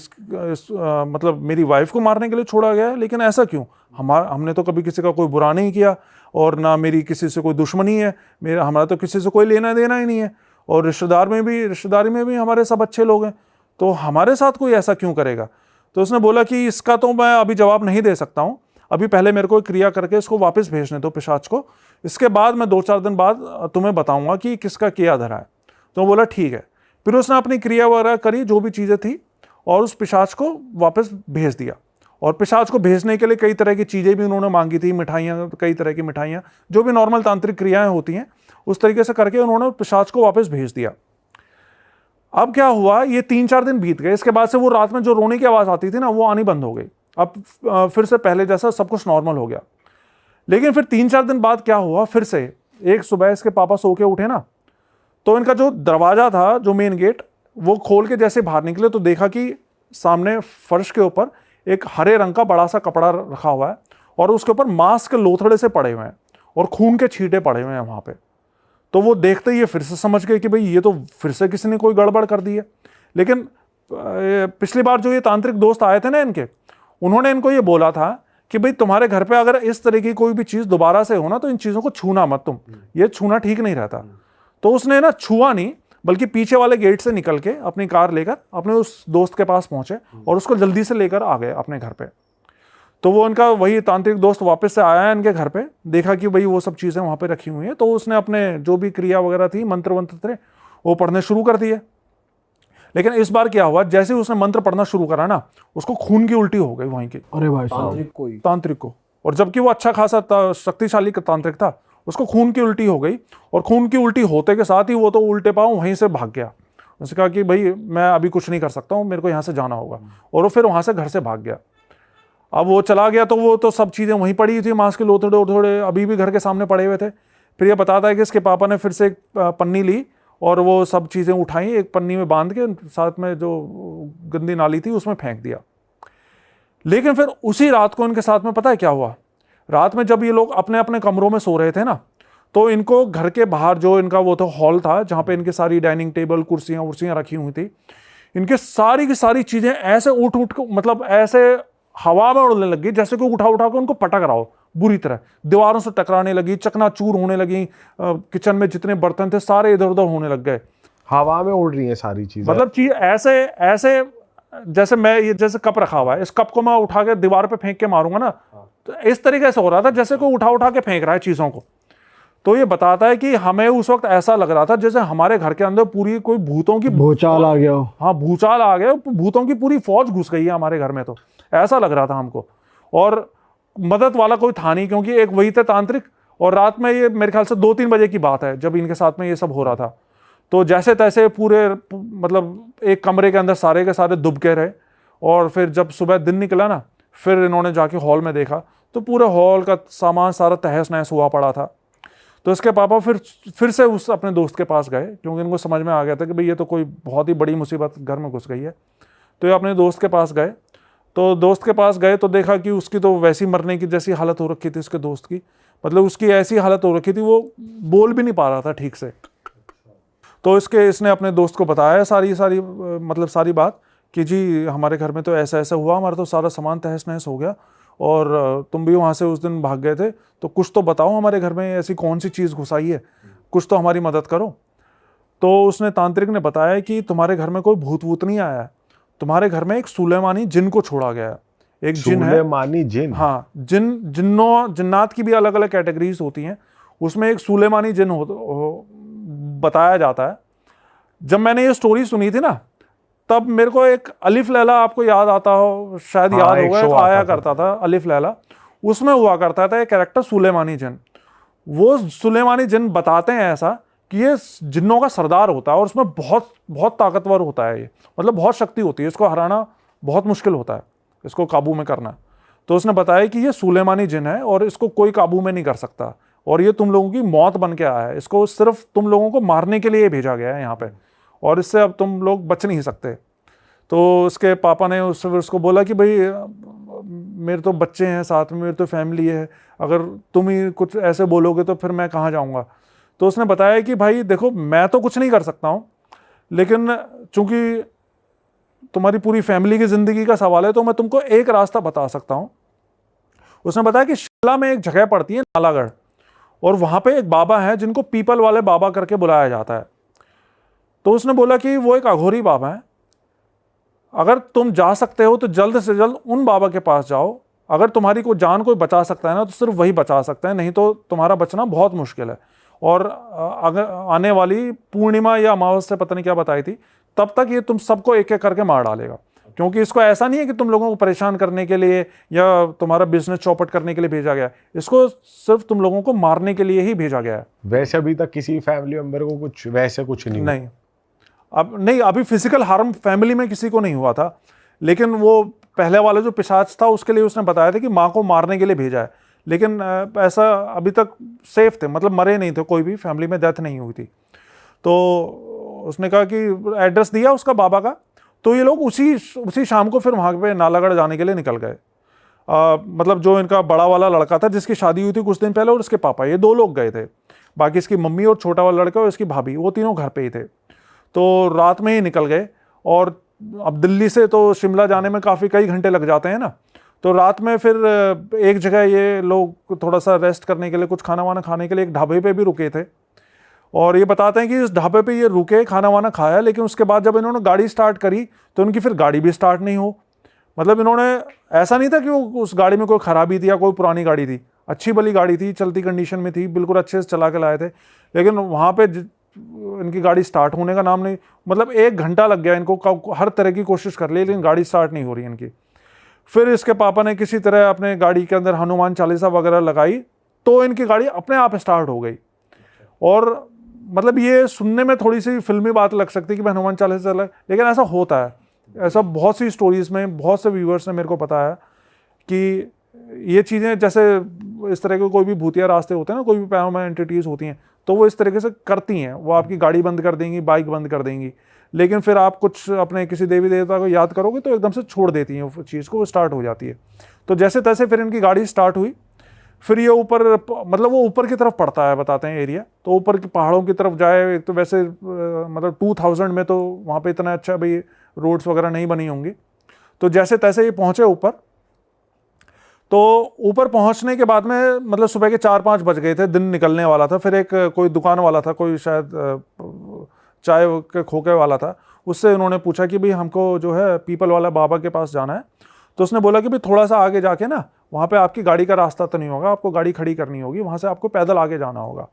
मतलब मेरी वाइफ को मारने के लिए छोड़ा गया है, लेकिन ऐसा क्यों? हमने तो कभी किसी का कोई बुरा नहीं किया, और ना मेरी किसी से कोई दुश्मनी है, हमारा तो किसी से कोई लेना देना ही नहीं है, और रिश्तेदारी में भी हमारे सब अच्छे लोग हैं, तो हमारे साथ कोई ऐसा क्यों करेगा? तो उसने बोला कि इसका तो मैं अभी जवाब नहीं दे सकता हूँ, अभी पहले मेरे को क्रिया करके इसको वापस भेजने दो पिशाच को, इसके बाद मैं 2-4 दिन बाद तुम्हें बताऊंगा कि किसका क्या धरा है। तो बोला ठीक है। फिर उसने अपनी क्रिया वगैरह करी, जो भी चीज़ें थी, और उस पिशाच को वापस भेज दिया। और पिशाच को भेजने के लिए कई तरह की चीज़ें भी उन्होंने मांगी थी, मिठाइयाँ, कई तरह की मिठाइयाँ, जो भी नॉर्मल तांत्रिक क्रियाएं होती हैं, उस तरीके से करके उन्होंने पिशाच को वापस भेज दिया। अब क्या हुआ, ये 3-4 दिन बीत गए। इसके बाद से वो रात में जो रोने की आवाज़ आती थी ना, वो आनी बंद हो गई। अब फिर से पहले जैसा सब कुछ नॉर्मल हो गया। लेकिन फिर 3-4 दिन बाद क्या हुआ, फिर से एक सुबह इसके पापा सो के उठे ना, तो इनका जो दरवाज़ा था, जो मेन गेट, वो खोल के जैसे बाहर निकले तो देखा कि सामने फर्श के ऊपर एक हरे रंग का बड़ा सा कपड़ा रखा हुआ है, और उसके ऊपर मांस के लोथड़े से पड़े हुए हैं, और खून के छींटे पड़े हुए हैं वहाँ पे। तो वो देखते ही ये फिर से समझ गए कि भाई ये तो फिर से किसी ने कोई गड़बड़ कर दी है। लेकिन पिछली बार जो ये तांत्रिक दोस्त आए थे ना इनके, उन्होंने इनको ये बोला था कि भाई तुम्हारे घर पे अगर इस तरह की कोई भी चीज़ दोबारा से हो ना, तो इन चीज़ों को छूना मत तुम, ये छूना ठीक नहीं रहता। तो उसने ना छुआ नहीं, बल्कि पीछे वाले गेट से निकल के अपनी कार लेकर अपने उस दोस्त के पास पहुंचे, और उसको जल्दी से लेकर आ गए अपने घर पे। तो वो इनका वही तांत्रिक दोस्त वापस से आया है इनके घर पे, देखा कि भाई वो सब चीज़ें वहाँ पे रखी हुई हैं, तो उसने अपने जो भी क्रिया वगैरह थी, मंत्र वंत्र थे, वो पढ़ने शुरू कर दिए। लेकिन इस बार क्या हुआ, जैसे ही उसने मंत्र पढ़ना शुरू करा ना, उसको खून की उल्टी हो गई वहीं की, अरे भाई साहब, तांत्रिक को। और जबकि वो अच्छा खासा शक्तिशाली तांत्रिक था, उसको खून की उल्टी हो गई, और खून की उल्टी होते के साथ ही वो तो उल्टे पाँव वहीं से भाग गया। उसने कहा कि भाई मैं अभी कुछ नहीं कर सकता हूँ, मेरे को यहाँ से जाना होगा, और वो फिर वहाँ से घर से भाग गया। अब वो चला गया तो वो तो सब चीज़ें वहीं पड़ी थी, मांस के लोथड़े अभी भी घर के सामने पड़े हुए थे। फिर ये बताता है कि इसके पापा ने फिर से एक पन्नी ली, और वो सब चीज़ें उठाई, एक पन्नी में बांध के साथ में जो गंदी नाली थी उसमें फेंक दिया। लेकिन फिर उसी रात को इनके साथ में पता है क्या हुआ, रात में जब ये लोग अपने अपने कमरों में सो रहे थे ना, तो इनको घर के बाहर जो इनका वो तो हॉल था, जहाँ पे इनकी सारी डाइनिंग टेबल कुर्सियाँ रखी हुई थी, इनके सारी की सारी चीज़ें ऐसे उठ के, मतलब ऐसे हवा में उड़ने लगी, जैसे कि उठा के उनको पटक रहा हो बुरी तरह, दीवारों से टकराने लगी, चकनाचूर होने लगी, किचन में जितने बर्तन थे सारे इधर उधर होने लग गए, हवा में उड़ रही है सारी चीजें। मतलब चीज ऐसे जैसे मैं ये जैसे कप रखा हुआ है, इस कप को मैं उठा के दीवार पे फेंक के मारूंगा ना, तो इस तरीके से हो रहा था जैसे कोई उठा के फेंक रहा है चीजों को। तो ये बताता है कि हमें उस वक्त ऐसा लग रहा था जैसे हमारे घर के अंदर पूरी कोई भूतों की भूचाल आ गया हो। हाँ, भूचाल आ गया, भूतों की पूरी फौज घुस गई है हमारे घर में, तो ऐसा लग रहा था हमको। और मदद वाला कोई था नहीं, क्योंकि एक वही थे तांत्रिक, और रात में ये मेरे ख्याल से 2-3 बजे की बात है जब इनके साथ में ये सब हो रहा था। तो जैसे तैसे पूरे, मतलब एक कमरे के अंदर सारे के सारे दुबके रहे, और फिर जब सुबह दिन निकला ना, फिर इन्होंने जाके हॉल में देखा तो पूरे हॉल का सामान सारा तहस नहस हुआ पड़ा था। तो इसके पापा फिर से उस अपने दोस्त के पास गए, क्योंकि इनको समझ में आ गया था कि भाई ये तो कोई बहुत ही बड़ी मुसीबत घर में घुस गई है। तो ये अपने दोस्त के पास गए, तो दोस्त के पास गए तो देखा कि उसकी तो वैसी मरने की जैसी हालत हो रखी थी उसके दोस्त की, मतलब उसकी ऐसी हालत हो रखी थी वो बोल भी नहीं पा रहा था ठीक से। तो इसने अपने दोस्त को बताया सारी बात कि जी हमारे घर में तो ऐसा ऐसा हुआ, हमारा तो सारा सामान तहस नहस हो गया, और तुम भी वहाँ से उस दिन भाग गए थे, तो कुछ तो बताओ, हमारे घर में ऐसी कौन सी चीज़ घुसाई है, कुछ तो हमारी मदद करो। तो उसने तांत्रिक ने बताया कि तुम्हारे घर में कोई भूत वूत नहीं आया है, तुम्हारे घर में एक सुलेमानी जिन को छोड़ा गया है। एक जिन है, सुलेमानी जिन? हाँ, जिन्नात की भी अलग अलग कैटेगरीज होती हैं, उसमें एक सुलेमानी जिन बताया जाता है। जब मैंने ये स्टोरी सुनी थी ना, तब मेरे को एक अलिफ लैला, आपको याद आता हो शायद, हाँ, याद एक होगा, show एक आया आता था। करता था अलिफ लैला, उसमें हुआ करता था एक कैरेक्टर सुलेमानी जिन। वो सुलेमानी जिन बताते हैं ऐसा कि ये जिन्नों का सरदार होता है और उसमें बहुत बहुत ताकतवर होता है, ये मतलब बहुत शक्ति होती है, इसको हराना बहुत मुश्किल होता है, इसको काबू में करना। तो उसने बताया कि ये सुलेमानी जिन है और इसको कोई काबू में नहीं कर सकता, और ये तुम लोगों की मौत बन के आया है, इसको सिर्फ तुम लोगों को मारने के लिए भेजा गया है यहाँ पे, और इससे अब तुम लोग बच नहीं सकते। तो उसके पापा ने उसको बोला कि भाई मेरे तो बच्चे हैं साथ में, मेरी तो फैमिली है, अगर तुम ही कुछ ऐसे बोलोगे तो फिर मैं कहाँ जाऊँगा। तो उसने बताया कि भाई देखो, मैं तो कुछ नहीं कर सकता हूँ, लेकिन चूंकि तुम्हारी पूरी फैमिली की ज़िंदगी का सवाल है तो मैं तुमको एक रास्ता बता सकता हूँ। उसने बताया कि शिमला में एक जगह पड़ती है नालागढ़, और वहाँ पे एक बाबा है जिनको पीपल वाले बाबा करके बुलाया जाता है। तो उसने बोला कि वो एक अघोरी बाबा है, अगर तुम जा सकते हो तो जल्द से जल्द उन बाबा के पास जाओ, अगर तुम्हारी कोई जान कोई बचा सकता है ना तो सिर्फ वही बचा सकता है, नहीं तो तुम्हारा बचना बहुत मुश्किल है। और अगर आने वाली पूर्णिमा या अमावस्या, पता नहीं क्या बताई थी, तब तक ये तुम सबको एक एक करके मार डालेगा, क्योंकि इसको ऐसा नहीं है कि तुम लोगों को परेशान करने के लिए या तुम्हारा बिजनेस चौपट करने के लिए भेजा गया है, इसको सिर्फ तुम लोगों को मारने के लिए ही भेजा गया है। वैसे अभी तक किसी फैमिली मेंबर को कुछ वैसे कुछ नहीं हुआ? नहीं, अब नहीं, अभी फिजिकल हार्म फैमिली में किसी को नहीं हुआ था, लेकिन वो पहले वाला जो पिशाच था उसके लिए उसने बताया था कि माँ को मारने के लिए भेजा है, लेकिन ऐसा अभी तक सेफ थे, मतलब मरे नहीं थे, कोई भी फैमिली में डेथ नहीं हुई थी। तो उसने कहा कि एड्रेस दिया उसका बाबा का, तो ये लोग उसी शाम को फिर वहाँ पे नालागढ़ जाने के लिए निकल गए। मतलब जो इनका बड़ा वाला लड़का था जिसकी शादी हुई थी कुछ दिन पहले, और उसके पापा, ये 2 लोग गए थे, बाकी इसकी मम्मी और छोटा वाला लड़का और इसकी भाभी, वो तीनों घर पे ही थे। तो रात में ही निकल गए, और अब दिल्ली से तो शिमला जाने में काफ़ी कई घंटे लग जाते हैं ना, तो रात में फिर एक जगह ये लोग थोड़ा सा रेस्ट करने के लिए, कुछ खाना वाना खाने के लिए एक ढाबे पे भी रुके थे। और ये बताते हैं कि इस ढाबे पे ये रुके, खाना वाना खाया, लेकिन उसके बाद जब इन्होंने गाड़ी स्टार्ट करी तो इनकी फिर गाड़ी भी स्टार्ट नहीं हो। मतलब इन्होंने, ऐसा नहीं था कि उस गाड़ी में कोई खराबी थी या कोई पुरानी गाड़ी थी, अच्छी भली गाड़ी थी, चलती कंडीशन में थी, बिल्कुल अच्छे से चला के लाए थे, लेकिन वहाँ पे इनकी गाड़ी स्टार्ट होने का नाम नहीं, मतलब 1 घंटा लग गया इनको, हर तरह की कोशिश कर ली लेकिन गाड़ी स्टार्ट नहीं हो रही इनकी। फिर इसके पापा ने किसी तरह अपने गाड़ी के अंदर हनुमान चालीसा वगैरह लगाई, तो इनकी गाड़ी अपने आप स्टार्ट हो गई। और मतलब ये सुनने में थोड़ी सी फिल्मी बात लग सकती है कि मैं हनुमान चालीसा चला, लेकिन ऐसा होता है, ऐसा बहुत सी स्टोरीज में बहुत से व्यूअर्स ने मेरे को बताया कि ये चीज़ें, जैसे इस तरह के कोई भी भूतिया रास्ते होते हैं ना, कोई भी पैरानॉर्मल एंटिटीज़ होती हैं, तो वो इस तरीके से करती हैं, वो आपकी गाड़ी बंद कर देंगी, बाइक बंद कर देंगी, लेकिन फिर आप कुछ अपने किसी देवी देवता को याद करोगे तो एकदम से छोड़ देती हैं वो चीज़ को, वो स्टार्ट हो जाती है। तो जैसे तैसे फिर इनकी गाड़ी स्टार्ट हुई, फिर ये ऊपर, मतलब वो ऊपर की तरफ पड़ता है बताते हैं एरिया, तो ऊपर की पहाड़ों की तरफ जाए। एक तो वैसे मतलब 2000 में तो वहाँ पे इतना अच्छा भाई रोड्स वगैरह नहीं बनी होंगी, तो जैसे तैसे ये पहुँचे ऊपर। तो ऊपर पहुंचने के बाद में मतलब सुबह के 4-5 बज गए थे, दिन निकलने वाला था। फिर एक कोई दुकान वाला था, कोई शायद चाय के खोखे वाला था, उससे उन्होंने पूछा कि भाई हमको जो है पीपल वाला बाबा के पास जाना है। तो उसने बोला कि भाई थोड़ा सा आगे जाके ना, वहाँ पे आपकी गाड़ी का रास्ता तो नहीं होगा, आपको गाड़ी खड़ी करनी होगी, वहाँ से आपको पैदल आगे जाना होगा।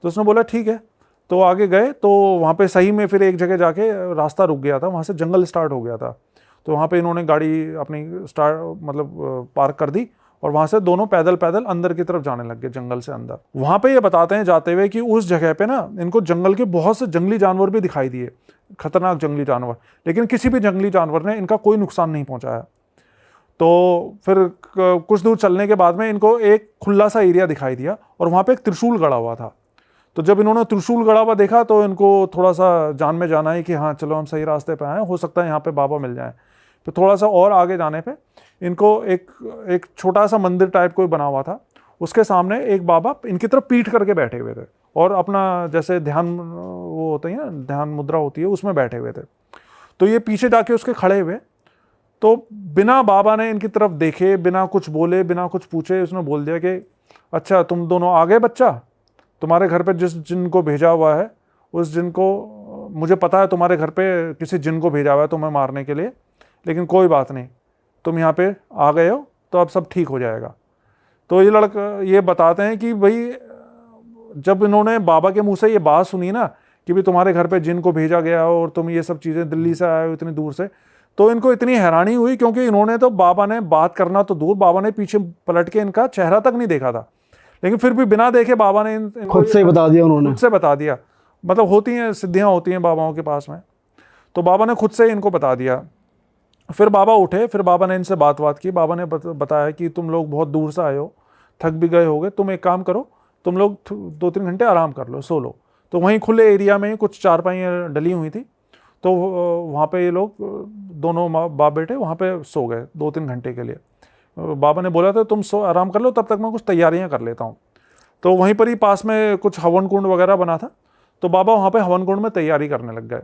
तो उसने बोला ठीक है। तो आगे गए तो वहाँ पे सही में फिर एक जगह जाके रास्ता रुक गया था, वहाँ से जंगल स्टार्ट हो गया था। तो वहाँ पे इन्होंने गाड़ी अपनी मतलब पार्क कर दी, और वहाँ से दोनों पैदल पैदल अंदर की तरफ जाने लग गए, जंगल से अंदर। वहाँ पे ये बताते हैं जाते हुए कि उस जगह पे ना इनको जंगल के बहुत से जंगली जानवर भी दिखाई दिए, खतरनाक जंगली जानवर, लेकिन किसी भी जंगली जानवर ने इनका कोई नुकसान नहीं पहुँचाया। तो फिर कुछ दूर चलने के बाद में इनको एक खुला सा एरिया दिखाई दिया, और वहाँ पे एक त्रिशूल गड़ा हुआ था। तो जब इन्होंने त्रिशूल गड़ा हुआ देखा तो इनको थोड़ा सा जान में जाना है कि हाँ चलो हम सही रास्ते पे आए, हो सकता है यहाँ पे बाबा मिल जाए। तो थोड़ा सा और आगे जाने पे इनको एक छोटा सा मंदिर टाइप कोई बना हुआ था, उसके सामने एक बाबा इनकी तरफ पीठ करके बैठे हुए थे, और अपना जैसे ध्यान वो होते हैं ना, ध्यान मुद्रा होती है, उसमें बैठे हुए थे। तो ये पीछे जाके उसके खड़े हुए, तो बिना बाबा ने इनकी तरफ देखे, बिना कुछ बोले, बिना कुछ पूछे, उसने बोल दिया कि अच्छा तुम दोनों आ गए बच्चा, तुम्हारे घर पे जिस जिन को भेजा हुआ है उस जिन को, मुझे पता है तुम्हारे घर पे किसी जिन को भेजा हुआ है तुम्हें मारने के लिए, लेकिन कोई बात नहीं, तुम यहाँ पे आ गए हो तो अब सब ठीक हो जाएगा। तो ये लड़का ये बताते हैं कि भाई जब इन्होंने बाबा के मुंह से ये बात सुनी ना कि भाई तुम्हारे घर पे जिन को भेजा गया और तुम ये सब चीज़ें दिल्ली से आए हो इतनी दूर से, तो इनको इतनी हैरानी हुई, क्योंकि इन्होंने तो बाबा ने बात करना तो दूर, बाबा ने पीछे पलट के इनका चेहरा तक नहीं देखा था, लेकिन फिर भी बिना देखे बाबा ने इनको खुद से ही बता दिया उन्होंने। खुद से बता दिया। मतलब होती हैं सिद्धियाँ होती हैं बाबाओं के पास में, तो बाबा ने खुद से इनको बता दिया। फिर बाबा उठे, फिर बाबा ने इनसे बात की। बाबा ने बताया कि तुम लोग बहुत दूर से आए हो, थक भी गए होगे, तुम एक काम करो, तुम लोग 2-3 घंटे आराम कर लो, सो लो। तो वहीं खुले एरिया में कुछ चारपाइयाँ डली हुई थी, तो वहाँ पे ये लोग दोनों बाप बेटे वहाँ पे सो गए 2-3 घंटे के लिए। बाबा ने बोला था तुम सो आराम कर लो, तब तक मैं कुछ तैयारियाँ कर लेता हूँ। तो वहीं पर ही पास में कुछ हवन कुंड वगैरह बना था, तो बाबा वहाँ पे हवन कुंड में तैयारी करने लग गए।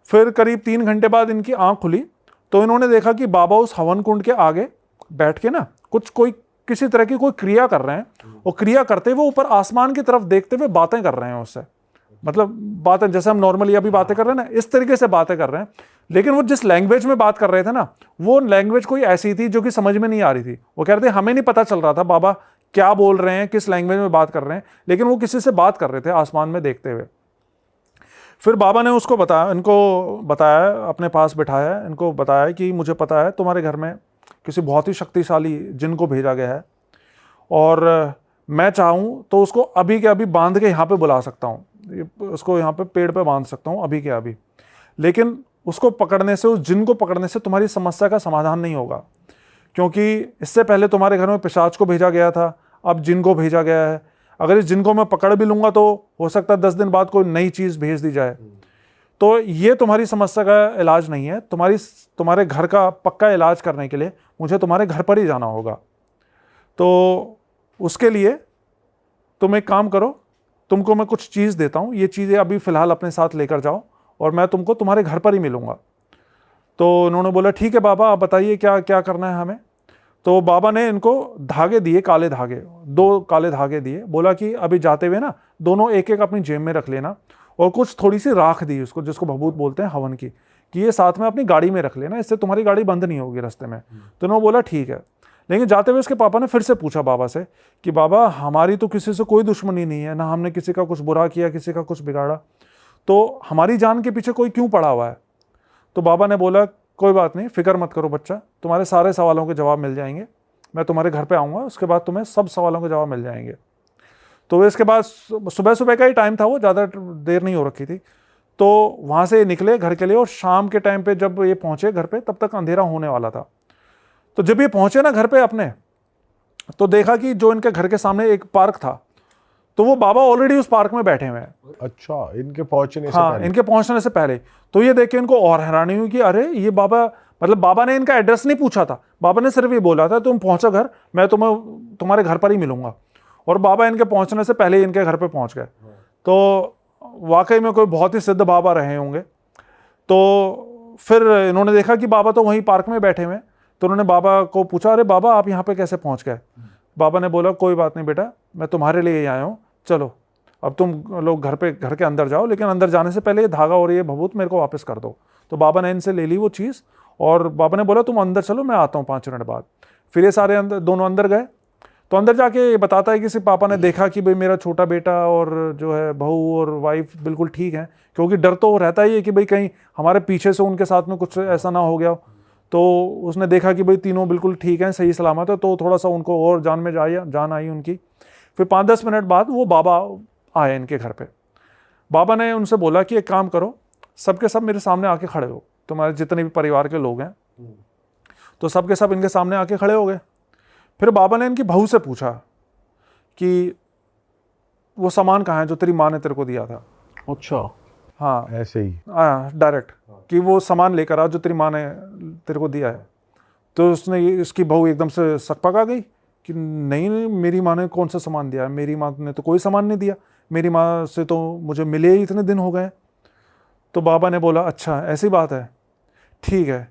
फिर करीब 3 घंटे बाद इनकी आँख खुली, तो इन्होंने देखा कि बाबा उस हवन कुंड के आगे बैठ के ना कोई किसी तरह की कोई क्रिया कर रहे हैं, और क्रिया करते हुए ऊपर आसमान की तरफ देखते हुए बातें कर रहे हैं उससे। मतलब बातें जैसे हम नॉर्मली अभी बातें कर रहे हैं ना, इस तरीके से बातें कर रहे हैं, लेकिन वो जिस लैंग्वेज में बात कर रहे थे ना, वो लैंग्वेज कोई ऐसी थी जो कि समझ में नहीं आ रही थी। वो कह रहे थे हमें नहीं पता चल रहा था बाबा क्या बोल रहे हैं, किस लैंग्वेज में बात कर रहे हैं, लेकिन वो किसी से बात कर रहे थे आसमान में देखते हुए। फिर बाबा ने उसको बताया, इनको बताया, अपने पास बिठाया, इनको बताया कि मुझे पता है तुम्हारे घर में किसी बहुत ही शक्तिशाली जिन को भेजा गया है, और मैं चाहूँ तो उसको अभी के अभी बांध के यहाँ पे बुला सकता हूँ, उसको यहाँ पे पेड़ पे बांध सकता हूँ अभी के अभी, लेकिन उसको पकड़ने से, उस जिन को पकड़ने से तुम्हारी समस्या का समाधान नहीं होगा, क्योंकि इससे पहले तुम्हारे घर में पिशाच को भेजा गया था, अब जिन को भेजा गया है। अगर इस जिन को मैं पकड़ भी लूँगा तो हो सकता है 10 दिन बाद कोई नई चीज़ भेज दी जाए। तो ये तुम्हारी समस्या का इलाज नहीं है, तुम्हारे घर का पक्का इलाज करने के लिए मुझे तुम्हारे घर पर ही जाना होगा। तो उसके लिए तुम एक काम करो, तुमको मैं कुछ चीज़ देता हूँ, ये चीज़ें अभी फ़िलहाल अपने साथ लेकर जाओ और मैं तुमको तुम्हारे घर पर ही मिलूँगा। तो उन्होंने बोला ठीक है बाबा, आप बताइए क्या क्या करना है हमें। तो बाबा ने इनको धागे दिए, काले धागे, 2 काले धागे दिए, बोला कि अभी जाते हुए ना दोनों एक एक अपनी जेब में रख लेना, और कुछ थोड़ी सी राख दी उसको, जिसको भभूत बोलते हैं हवन की, कि ये साथ में अपनी गाड़ी में रख लेना, इससे तुम्हारी गाड़ी बंद नहीं होगी रास्ते में। तो उन्होंने बोला ठीक है। लेकिन जाते हुए उसके पापा ने फिर से पूछा बाबा से कि बाबा हमारी तो किसी से कोई दुश्मनी नहीं है, ना हमने किसी का कुछ बुरा किया, किसी का कुछ बिगाड़ा, तो हमारी जान के पीछे कोई क्यों पड़ा हुआ है। तो बाबा ने बोला कोई बात नहीं, फिक्र मत करो बच्चा, तुम्हारे सारे सवालों के जवाब मिल जाएंगे, मैं तुम्हारे घर पे आऊँगा, उसके बाद तुम्हें सब सवालों के जवाब मिल जाएंगे। तो इसके बाद सुबह सुबह का ही टाइम था, वो ज़्यादा देर नहीं हो रखी थी। तो वहाँ से निकले घर के लिए, और शाम के टाइम पे जब ये पहुँचे घर पे, तब तक अंधेरा होने वाला था। तो जब ये पहुँचे ना घर पे अपने, तो देखा कि जो इनके घर के सामने एक पार्क था, तो वो बाबा ऑलरेडी उस पार्क में बैठे हुए हैं। अच्छा, इनके पहुंचने से हाँ, पहले। इनके पहुंचने से पहले। तो ये देख के इनको और हैरानी हुई कि अरे ये बाबा, मतलब बाबा ने इनका एड्रेस नहीं पूछा था, बाबा ने सिर्फ ये बोला था तुम पहुंचो घर, मैं तुम्हें तुम्हारे घर पर ही मिलूंगा। और बाबा इनके पहुंचने से पहले इनके घर पे पहुंच गए। तो वाकई में कोई बहुत ही सिद्ध बाबा रहे होंगे। तो फिर इन्होंने देखा कि बाबा तो वहीं पार्क में बैठे हुए हैं, तो उन्होंने बाबा को पूछा अरे बाबा आप यहाँ पे कैसे पहुँच गए। बाबा ने बोला कोई बात नहीं बेटा, मैं तुम्हारे लिए ही आया हूँ, चलो अब तुम लोग घर के अंदर जाओ, लेकिन अंदर जाने से पहले ये धागा और ये भभूत मेरे को वापस कर दो। तो बाबा ने इनसे ले ली वो चीज़, और बाबा ने बोला तुम अंदर चलो, मैं आता हूँ 5 मिनट बाद। फिर ये सारे दोनों अंदर गए। तो अंदर जाके ये बताता है कि सिर्फ पापा ने देखा कि भाई मेरा छोटा बेटा और जो है बहू और वाइफ बिल्कुल ठीक है, क्योंकि डर तो रहता ही है कि भाई कहीं हमारे पीछे से उनके साथ में कुछ ऐसा ना हो गया। तो उसने देखा कि भाई तीनों बिल्कुल ठीक हैं, सही सलामत है, तो थोड़ा सा उनको और जान आई उनकी। फिर 5-10 मिनट बाद वो बाबा आए इनके घर पे। बाबा ने उनसे बोला कि एक काम करो, सबके सब मेरे सामने आके खड़े हो, तुम्हारे जितने भी परिवार के लोग हैं। तो सबके सब इनके सामने आके खड़े हो गए। फिर बाबा ने इनकी बहू से पूछा कि वो सामान कहाँ है जो तेरी माँ ने तेरे को दिया था। अच्छा, हाँ ऐसे ही डायरेक्ट कि वो सामान लेकर आ जो तेरी माँ ने तेरे को दिया है। तो उसने इसकी बहू एकदम से सकपक आ गई कि नहीं मेरी माँ ने कौन सा सामान दिया है, मेरी माँ ने तो कोई सामान नहीं दिया, मेरी माँ से तो मुझे मिले ही इतने दिन हो गए। तो बाबा ने बोला अच्छा ऐसी बात है, ठीक है।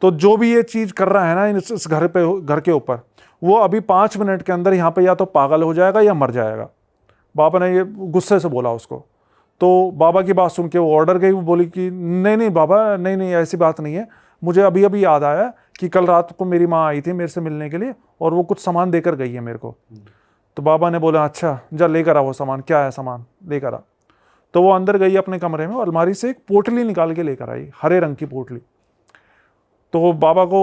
तो जो भी ये चीज़ कर रहा है ना इस घर के ऊपर, वो अभी 5 मिनट के अंदर यहाँ पे या तो पागल हो जाएगा या मर जाएगा। बाबा ने ये गुस्से से बोला उसको। तो बाबा की बात सुन के वो ऑर्डर गई, वो बोली कि नहीं नहीं बाबा, नहीं नहीं ऐसी बात नहीं है, मुझे अभी अभी याद आया कि कल रात को मेरी माँ आई थी मेरे से मिलने के लिए और वो कुछ सामान देकर गई है मेरे को। तो बाबा ने बोला अच्छा जा लेकर आ वो सामान, क्या है सामान लेकर आ। तो वो अंदर गई अपने कमरे में, अलमारी से एक पोटली निकाल के लेकर आई, हरे रंग की पोटली। तो बाबा को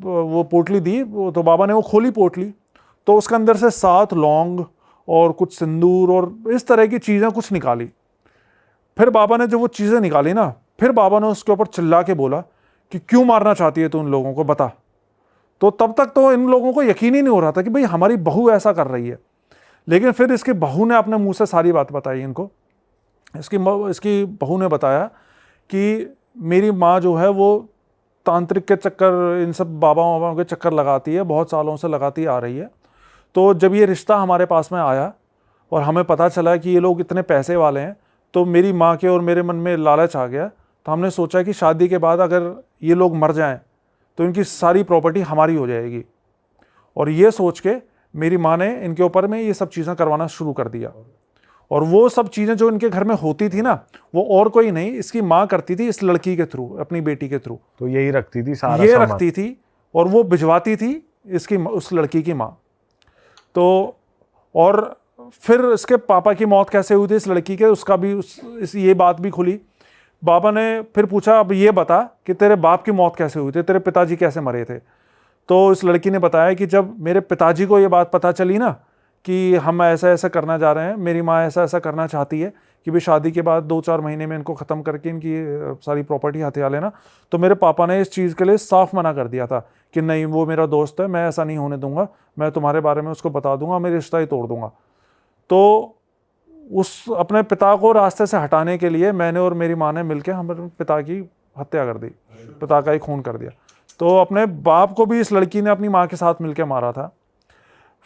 वो पोटली दी, तो बाबा ने वो खोली पोटली, तो उसके अंदर से 7 लौंग और कुछ सिंदूर और इस तरह की चीज़ें कुछ निकाली। फिर बाबा ने जो वो चीज़ें निकाली ना, फिर बाबा ने उसके ऊपर चिल्ला के बोला कि क्यों मारना चाहती है तू उन लोगों को, बता। तो तब तक तो इन लोगों को यकीन ही नहीं हो रहा था कि भाई हमारी बहू ऐसा कर रही है। लेकिन फिर इसकी बहू ने अपने मुंह से सारी बात बताई इनको। इसकी बहू ने बताया कि मेरी माँ जो है वो तांत्रिक के चक्कर, इन सब बाबाओं के चक्कर लगाती है, बहुत सालों से लगाती आ रही है। तो जब ये रिश्ता हमारे पास में आया और हमें पता चला कि ये लोग इतने पैसे वाले हैं, तो मेरी माँ के और मेरे मन में लालच आ गया। तो हमने सोचा कि शादी के बाद अगर ये लोग मर जाएं तो इनकी सारी प्रॉपर्टी हमारी हो जाएगी। और ये सोच के मेरी माँ ने इनके ऊपर में ये सब चीज़ें करवाना शुरू कर दिया। और वो सब चीज़ें जो इनके घर में होती थी ना, वो और कोई नहीं, इसकी माँ करती थी इस लड़की के थ्रू, अपनी बेटी के थ्रू। तो यही रखती थी सारा ये सामान। रखती थी और वो भिजवाती थी इसकी उस लड़की की माँ। तो और फिर इसके पापा की मौत कैसे हुई थी इस लड़की के, उसका भी ये बात भी खुली। बाबा ने फिर पूछा अब ये बता कि तेरे बाप की मौत कैसे हुई थी, तेरे पिताजी कैसे मरे थे। तो इस लड़की ने बताया कि जब मेरे पिताजी को ये बात पता चली ना कि हम ऐसा ऐसा करना जा रहे हैं, मेरी माँ ऐसा ऐसा करना चाहती है कि भाई शादी के बाद 2-4 महीने में इनको ख़त्म करके इनकी सारी प्रॉपर्टी हथिया लेना, तो मेरे पापा ने इस चीज़ के लिए साफ मना कर दिया था कि नहीं वो मेरा दोस्त है, मैं ऐसा नहीं होने दूंगा, मैं तुम्हारे बारे में उसको बता दूंगा, मैं रिश्ता ही तोड़ दूंगा। तो उस अपने पिता को रास्ते से हटाने के लिए मैंने और मेरी माँ ने मिलकर हमारे पिता की हत्या कर दी, पिता का ही खून कर दिया। तो अपने बाप को भी इस लड़की ने अपनी माँ के साथ मिलकर मारा था।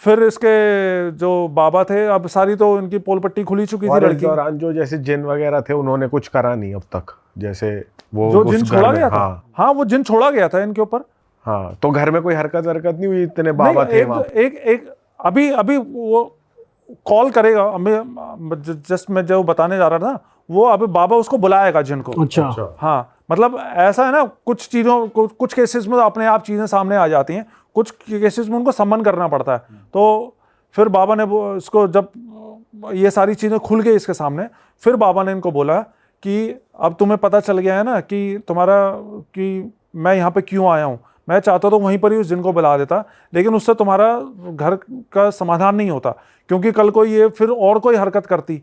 फिर इसके जो बाबा थे, अब सारी तो इनकी पोल पट्टी खुली चुकी थी। और इस लड़की दौरान जो जैसे जिन वगैरह थे उन्होंने कुछ करा नहीं अब तक, जैसे वो जो उस जिन घर छोड़ा में- गया था, हाँ वो जिन छोड़ा गया था इनके ऊपर। हाँ, तो घर में कोई हरकत नहीं हुई, इतने बाबा नहीं, थे एक, वहाँ। एक अभी वो कॉल करेगा हमें, जस्ट मैं जो बताने जा रहा था, वो अभी बाबा उसको बुलाएगा जिन को। अच्छा। हाँ, मतलब ऐसा है ना, कुछ चीज़ों कुछ केसेस में अपने आप चीज़ें सामने आ जाती हैं, कुछ केसेस में उनको सम्मन करना पड़ता है। तो फिर बाबा ने इसको, जब ये सारी चीज़ें खुल गई इसके सामने, फिर बाबा ने इनको बोला कि अब तुम्हें पता चल गया है ना कि कि मैं यहाँ पे क्यों आया हूँ। मैं चाहता तो वहीं पर ही उस जिन को बुला देता, लेकिन उससे तुम्हारा घर का समाधान नहीं होता, क्योंकि कल को ये फिर और कोई हरकत करती।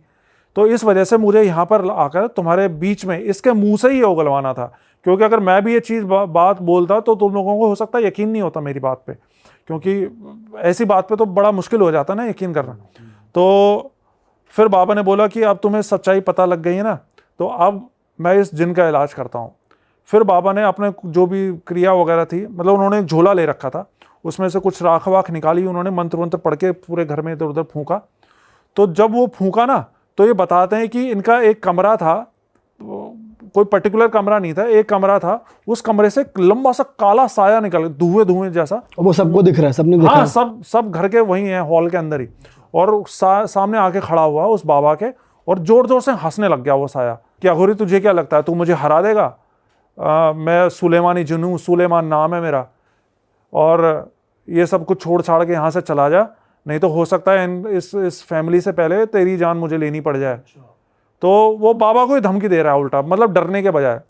तो इस वजह से मुझे यहाँ पर आकर तुम्हारे बीच में इसके मुंह से ही ये उगलवाना था, क्योंकि अगर मैं भी ये चीज़ बात बोलता तो तुम लोगों को हो सकता है यकीन नहीं होता मेरी बात पे, क्योंकि ऐसी बात पे तो बड़ा मुश्किल हो जाता ना यकीन करना। तो फिर बाबा ने बोला कि अब तुम्हें सच्चाई पता लग गई है ना, तो अब मैं इस जिन का इलाज करता हूँ। फिर बाबा ने अपने जो भी क्रिया वगैरह थी, मतलब उन्होंने एक झोला ले रखा था, उसमें से कुछ राख वाख निकाली, उन्होंने मंत्र वंत्र पढ़ के पूरे घर में इधर उधर फूंका। तो जब वो फूंका ना, तो ये बताते हैं कि इनका एक कमरा था, कोई पर्टिकुलर कमरा नहीं था, एक कमरा था, उस कमरे से एक लंबा सा काला साया निकल, धुएं जैसा। वो सबको दिख रहा है, सबने देखा हाँ, है। सब घर के वही हैं, हॉल के अंदर ही। और सामने आके खड़ा हुआ उस बाबा के, और जोर जोर से हंसने लग गया वो साया कि अघोरी तुझे क्या लगता है, तू मुझे हरा देगा? मैं सुलेमानी जिन हूँ, सुलेमान नाम है मेरा, और ये सब कुछ छोड़ छाड़ के यहाँ से चला जा, नहीं तो हो सकता है इस फैमिली से पहले तेरी जान मुझे लेनी पड़ जाए। तो वो बाबा को ही धमकी दे रहा है उल्टा, मतलब डरने के बजाय।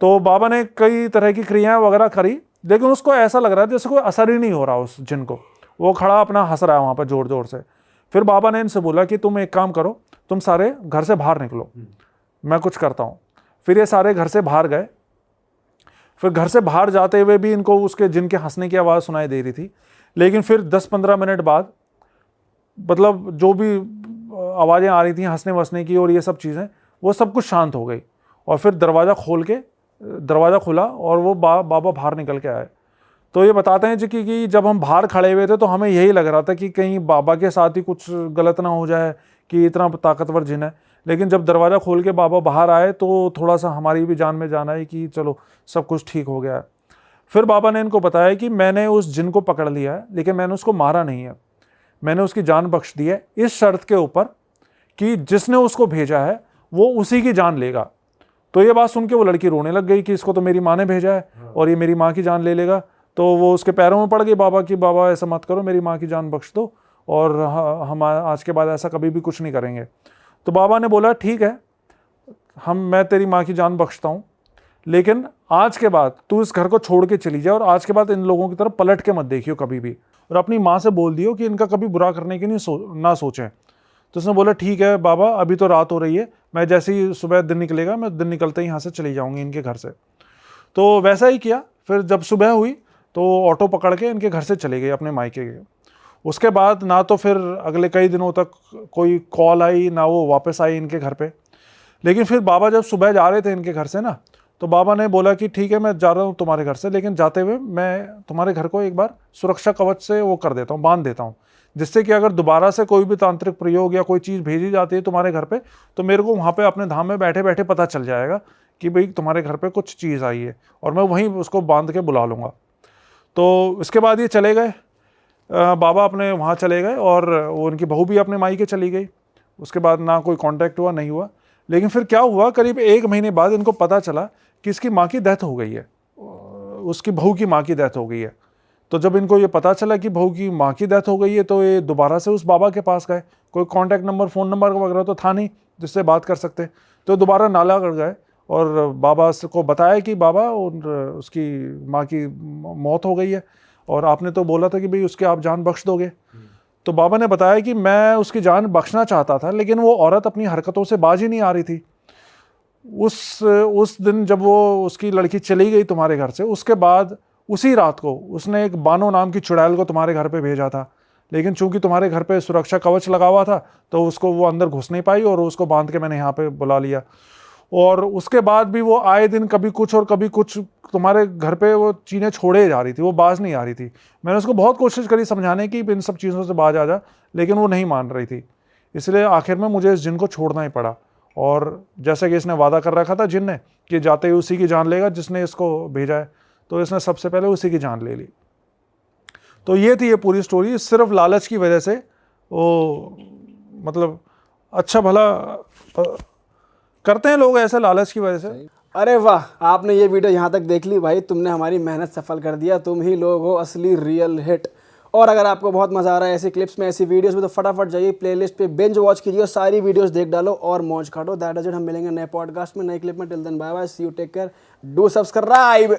तो बाबा ने कई तरह की क्रियाएं वगैरह करी, लेकिन उसको ऐसा लग रहा है जैसे कोई असर ही नहीं हो रहा उस जिन को। वो खड़ा अपना हंस रहा है वहाँ पर जोर जोर से। फिर बाबा ने इनसे बोला कि तुम एक काम करो, तुम सारे घर से बाहर निकलो, मैं कुछ करता हूँ। फिर ये सारे घर से बाहर गए। फिर घर से बाहर जाते हुए भी इनको उसके जिन के हंसने की आवाज़ सुनाई दे रही थी, लेकिन फिर 10-15 मिनट बाद, मतलब जो भी आवाज़ें आ रही थी हंसने वसने की और ये सब चीज़ें, वो सब कुछ शांत हो गई। और फिर दरवाज़ा खुला और वो बाबा बाहर निकल के आए। तो ये बताते हैं जी कि जब हम बाहर खड़े हुए थे तो हमें यही लग रहा था कि कहीं बाबा के साथ ही कुछ गलत ना हो जाए कि इतना ताकतवर जिन है। लेकिन जब दरवाज़ा खोल के बाबा बाहर आए तो थोड़ा सा हमारी भी जान में जान आई कि चलो सब कुछ ठीक हो गया है। फिर बाबा ने इनको बताया कि मैंने उस जिन को पकड़ लिया है, लेकिन मैंने उसको मारा नहीं है, मैंने उसकी जान बख्श दी है इस शर्त के ऊपर कि जिसने उसको भेजा है वो उसी की जान लेगा। तो ये बात सुन के वो लड़की रोने लग गई कि इसको तो मेरी माँ ने भेजा है और ये मेरी माँ की जान ले लेगा। तो वो उसके पैरों में पड़ गई बाबा कि बाबा ऐसा मत करो, मेरी माँ की जान बख्श दो और हम आज के बाद ऐसा कभी भी कुछ नहीं करेंगे। तो बाबा ने बोला ठीक है, मैं तेरी माँ की जान बख्शता हूँ, लेकिन आज के बाद तू इस घर को छोड़ के चली जाए और आज के बाद इन लोगों की तरफ पलट के मत देखियो कभी भी, और अपनी माँ से बोल दियो कि इनका कभी बुरा करने की ना सोचें। तो उसने बोला ठीक है बाबा, अभी तो रात हो रही है, मैं जैसे ही सुबह दिन निकलेगा मैं दिन निकलते ही यहाँ से चली जाऊँगी इनके घर से। तो वैसा ही किया। फिर जब सुबह हुई तो ऑटो पकड़ के इनके घर से चले गए अपने मायके के। उसके बाद ना तो फिर अगले कई दिनों तक कोई कॉल आई, ना वो वापस आई इनके घर पे। लेकिन फिर बाबा जब सुबह जा रहे थे इनके घर से ना, तो बाबा ने बोला कि ठीक है मैं जा रहा हूँ तुम्हारे घर से, लेकिन जाते हुए मैं तुम्हारे घर को एक बार सुरक्षा कवच से वो कर देता हूँ, बांध देता हूँ, जिससे कि अगर दोबारा से कोई भी तांत्रिक प्रयोग या कोई चीज़ भेजी जाती है तुम्हारे घर पे, तो मेरे को वहाँ पे अपने धाम में बैठे बैठे पता चल जाएगा कि भाई तुम्हारे घर पे कुछ चीज़ आई है, और मैं वहीं उसको बांध के बुला लूँगा। तो इसके बाद ये चले गए, बाबा अपने वहाँ चले गए और वो उनकी बहू भी अपने मायके चली गई। उसके बाद ना कोई कांटेक्ट हुआ, नहीं हुआ। लेकिन फिर क्या हुआ, करीब 1 महीने बाद इनको पता चला कि इसकी माँ की डेथ हो गई है, उसकी बहू की माँ की डेथ हो गई है। तो जब इनको ये पता चला कि बहू की माँ की डेथ हो गई है, तो ये दोबारा से उस बाबा के पास गए। कोई कांटेक्ट नंबर, फ़ोन नंबर वगैरह तो था नहीं जिससे बात कर सकते। तो दोबारा नाला कर गए और बाबा को बताया कि बाबा उसकी माँ की मौत हो गई है और आपने तो बोला था कि भाई उसकी आप जान बख्श दोगे। तो बाबा ने बताया कि मैं उसकी जान बख्शना चाहता था, लेकिन वो औरत अपनी हरकतों से बाज ही नहीं आ रही थी। उस दिन जब वो उसकी लड़की चली गई तुम्हारे घर से, उसके बाद उसी रात को उसने एक बानो नाम की चुड़ैल को तुम्हारे घर पे भेजा था। लेकिन चूंकि तुम्हारे घर पे सुरक्षा कवच लगा हुआ था, तो उसको वो अंदर घुस नहीं पाई और उसको बांध के मैंने यहाँ पे बुला लिया। और उसके बाद भी वो आए दिन कभी कुछ और कभी कुछ तुम्हारे घर पे वो चीज़ें छोड़े जा रही थी, वो बाज नहीं आ रही थी। मैंने उसको बहुत कोशिश करी समझाने की इन सब चीज़ों से बाज आ जा, लेकिन वो नहीं मान रही थी। इसलिए आखिर में मुझे इस जिन को छोड़ना ही पड़ा। और जैसे कि इसने वादा कर रखा था जिन ने कि जाते ही उसी की जान लेगा जिसने इसको भेजा है, तो इसने सबसे पहले उसी की जान ले ली। तो ये थी ये पूरी स्टोरी। सिर्फ लालच की वजह से वो मतलब अच्छा भला करते हैं लोग ऐसे लालच की वजह से। अरे वाह, आपने ये वीडियो यहाँ तक देख ली भाई, तुमने हमारी मेहनत सफल कर दिया। तुम ही लोग हो असली रियल हिट। और अगर आपको बहुत मजा आ रहा है ऐसी क्लिप्स में, ऐसी वीडियोस में, तो फटाफट जाइए प्लेलिस्ट पे बिंज वॉच कीजिए, सारी वीडियोस देख डालो और मौज काटो। That is it. हम मिलेंगे नए पॉडकास्ट में, नए क्लिप में। Till then bye bye, see you, take care, do subscribe.